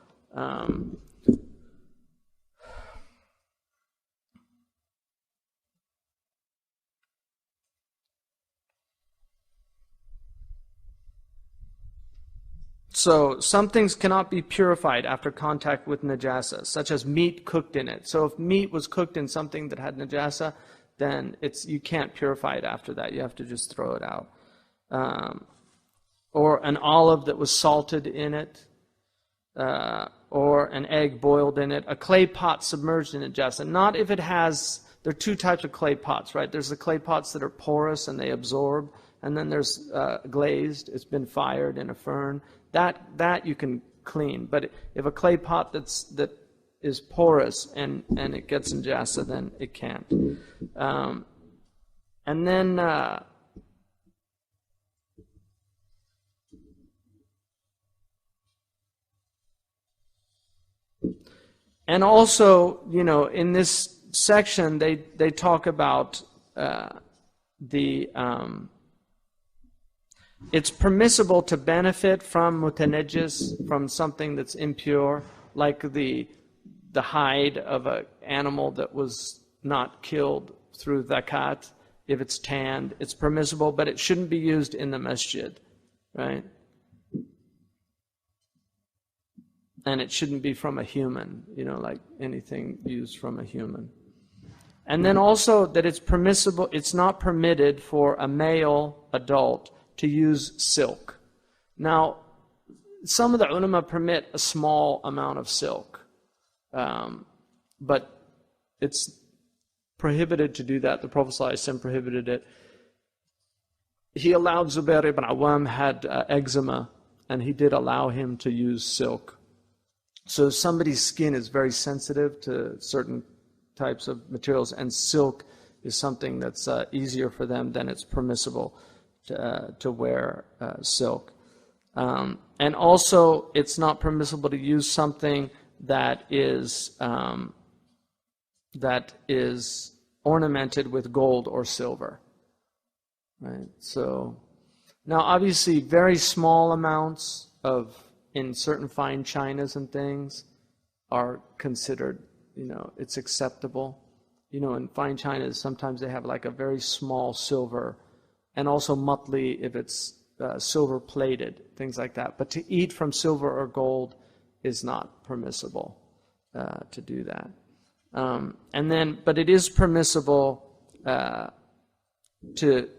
So some things cannot be purified after contact with najasa, such as meat cooked in it. So if meat was cooked in something that had najasa, then you can't purify it after that. You have to just throw it out. Or an olive that was salted in it, or an egg boiled in it. A clay pot submerged in najasa. Not if it has. There are two types of clay pots, right? There's the clay pots that are porous and they absorb, and then there's glazed. It's been fired in a furnace. That you can clean, but if a clay pot that is porous and it gets najasa, then it can't. And then and also, in this section they talk about it's permissible to benefit from mutanajjis, from something that's impure, like the hide of an animal that was not killed through zakat. If it's tanned, it's permissible, but it shouldn't be used in the masjid, right? And it shouldn't be from a human, like anything used from a human. And then also that it's permissible, it's not permitted for a male adult to use silk. Now, some of the ulama permit a small amount of silk, but it's prohibited to do that. The Prophet ﷺ prohibited it. He allowed Zubair ibn Awam had eczema, and he did allow him to use silk. So somebody's skin is very sensitive to certain types of materials, and silk is something that's easier for them, then it's permissible to wear silk. And also, it's not permissible to use something that is ornamented with gold or silver. Right? So, now obviously very small amounts in certain fine chinas and things are considered, it's acceptable. In fine chinas, sometimes they have like a very small silver, and also matli if it's silver plated, things like that. But to eat from silver or gold is not permissible to do that. But it is permissible to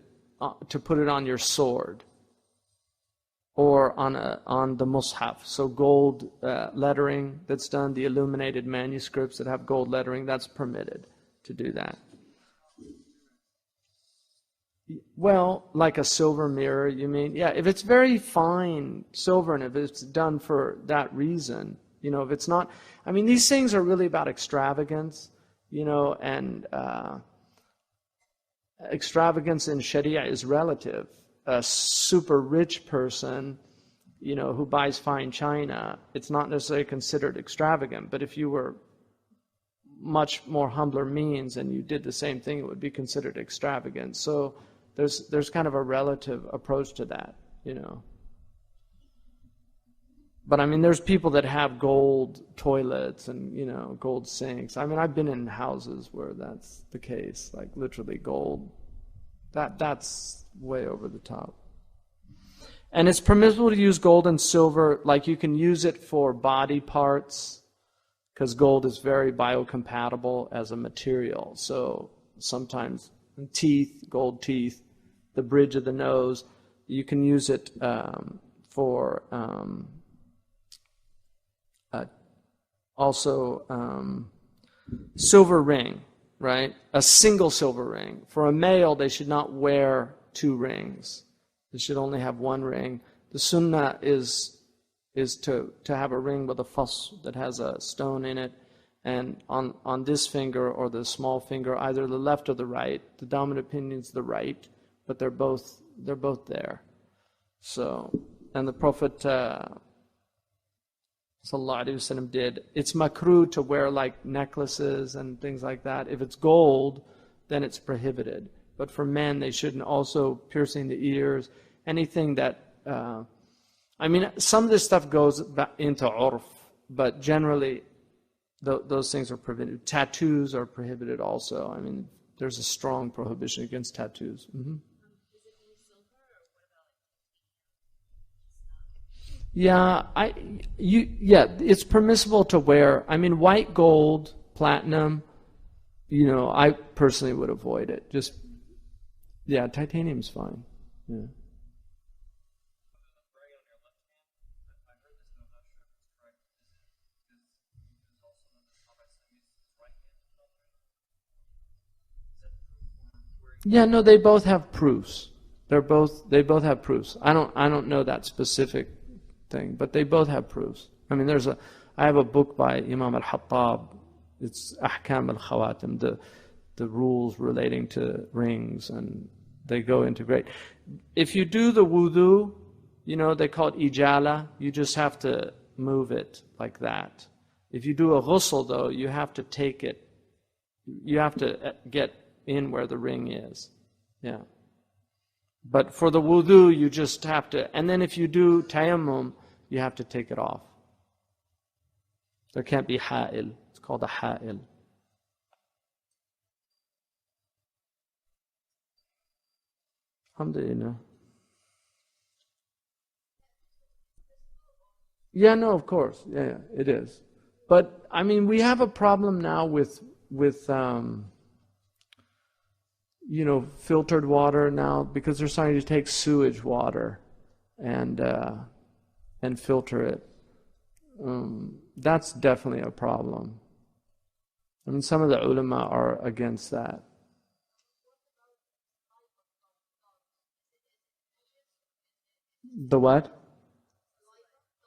put it on your sword or on the mushaf. So gold lettering that's done, the illuminated manuscripts that have gold lettering, that's permitted to do that. Well, like a silver mirror, you mean? Yeah, if it's very fine silver and if it's done for that reason, if it's not, these things are really about extravagance, and extravagance in Sharia is relative. A super rich person, who buys fine china, it's not necessarily considered extravagant, but if you were much more humbler means and you did the same thing, it would be considered extravagant. So there's kind of a relative approach to that, But there's people that have gold toilets and, gold sinks. I've been in houses where that's the case, like literally gold. That's way over the top. And it's permissible to use gold and silver, like you can use it for body parts, because gold is very biocompatible as a material. So sometimes teeth, gold teeth, the bridge of the nose, you can use it for also silver ring, right? A single silver ring. For a male, they should not wear 2 rings. They should only have 1 ring. The sunnah is to have a ring with a fuss that has a stone in it, and on this finger or the small finger, either the left or the right. The dominant opinion is the right, but they're both there. So, and the Prophet Sallallahu Alaihi Wasallam did. It's makruh to wear like necklaces and things like that. If it's gold, then it's prohibited. But for men, they shouldn't. Also piercing the ears, anything that, some of this stuff goes back into urf, but generally those things are prohibited. Tattoos are prohibited also. I mean, there's a strong prohibition against tattoos. Yeah, it's permissible to wear. I mean, white gold, platinum, I personally would avoid it. Titanium's fine. Yeah. Yeah, no, they both have proofs. They both have proofs. I don't know that specific thing, but they both have proofs. I mean, I have a book by Imam al-Hattab. It's Ahkam al-Khawatim, the rules relating to rings, and they go into great. If you do the wudu, they call it ijala. You just have to move it like that. If you do a ghusl, though, you have to take it. You have to get in where the ring is. Yeah. But for the wudu, you just have to, and then if you do tayammum, you have to take it off. There can't be ha'il. It's called a ha'il. Alhamdulillah. Yeah, no, of course. Yeah, it is. But, we have a problem now with filtered water now, because they're starting to take sewage water and filter it. That's definitely a problem. Some of the ulama are against that. The what?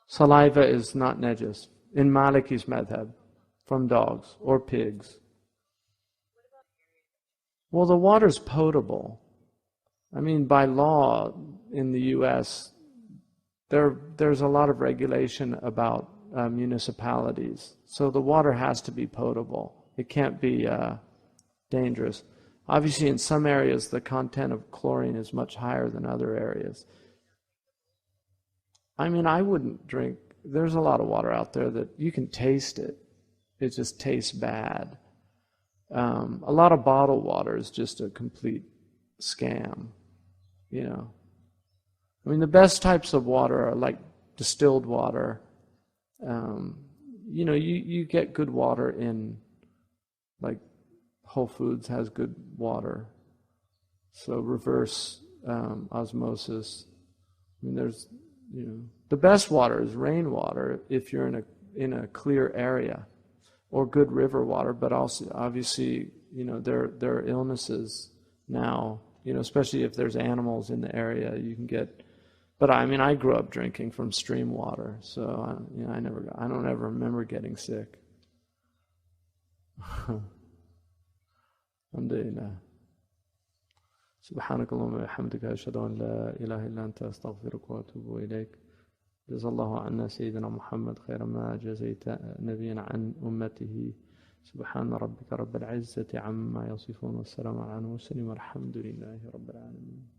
Saliva is not najis. In Maliki's madhab, from dogs or pigs. Well, the water's potable. By law in the U.S., there's a lot of regulation about municipalities. So the water has to be potable. It can't be dangerous. Obviously, in some areas, the content of chlorine is much higher than other areas. I wouldn't drink. There's a lot of water out there that you can taste it. It just tastes bad. A lot of bottled water is just a complete scam, the best types of water are like distilled water. You get good water in, like, Whole Foods has good water. So reverse osmosis. There's, the best water is rainwater if you're in a clear area, or good river water. But also, obviously, there are illnesses now. Especially if there's animals in the area, you can get. But I grew up drinking from stream water, so I don't ever remember getting sick. Alhamdulillah. سبحانك اللهم وبحمدك أشهد أن لا إله إلا أنت أستغفرك وأتوب إليك. جزا الله عنا سيدنا محمد خير ما جزيت نبينا عن أمته. سبحان ربك رب العزة عما يصفون والسلام على المرسلين والحمد لله رب العالمين.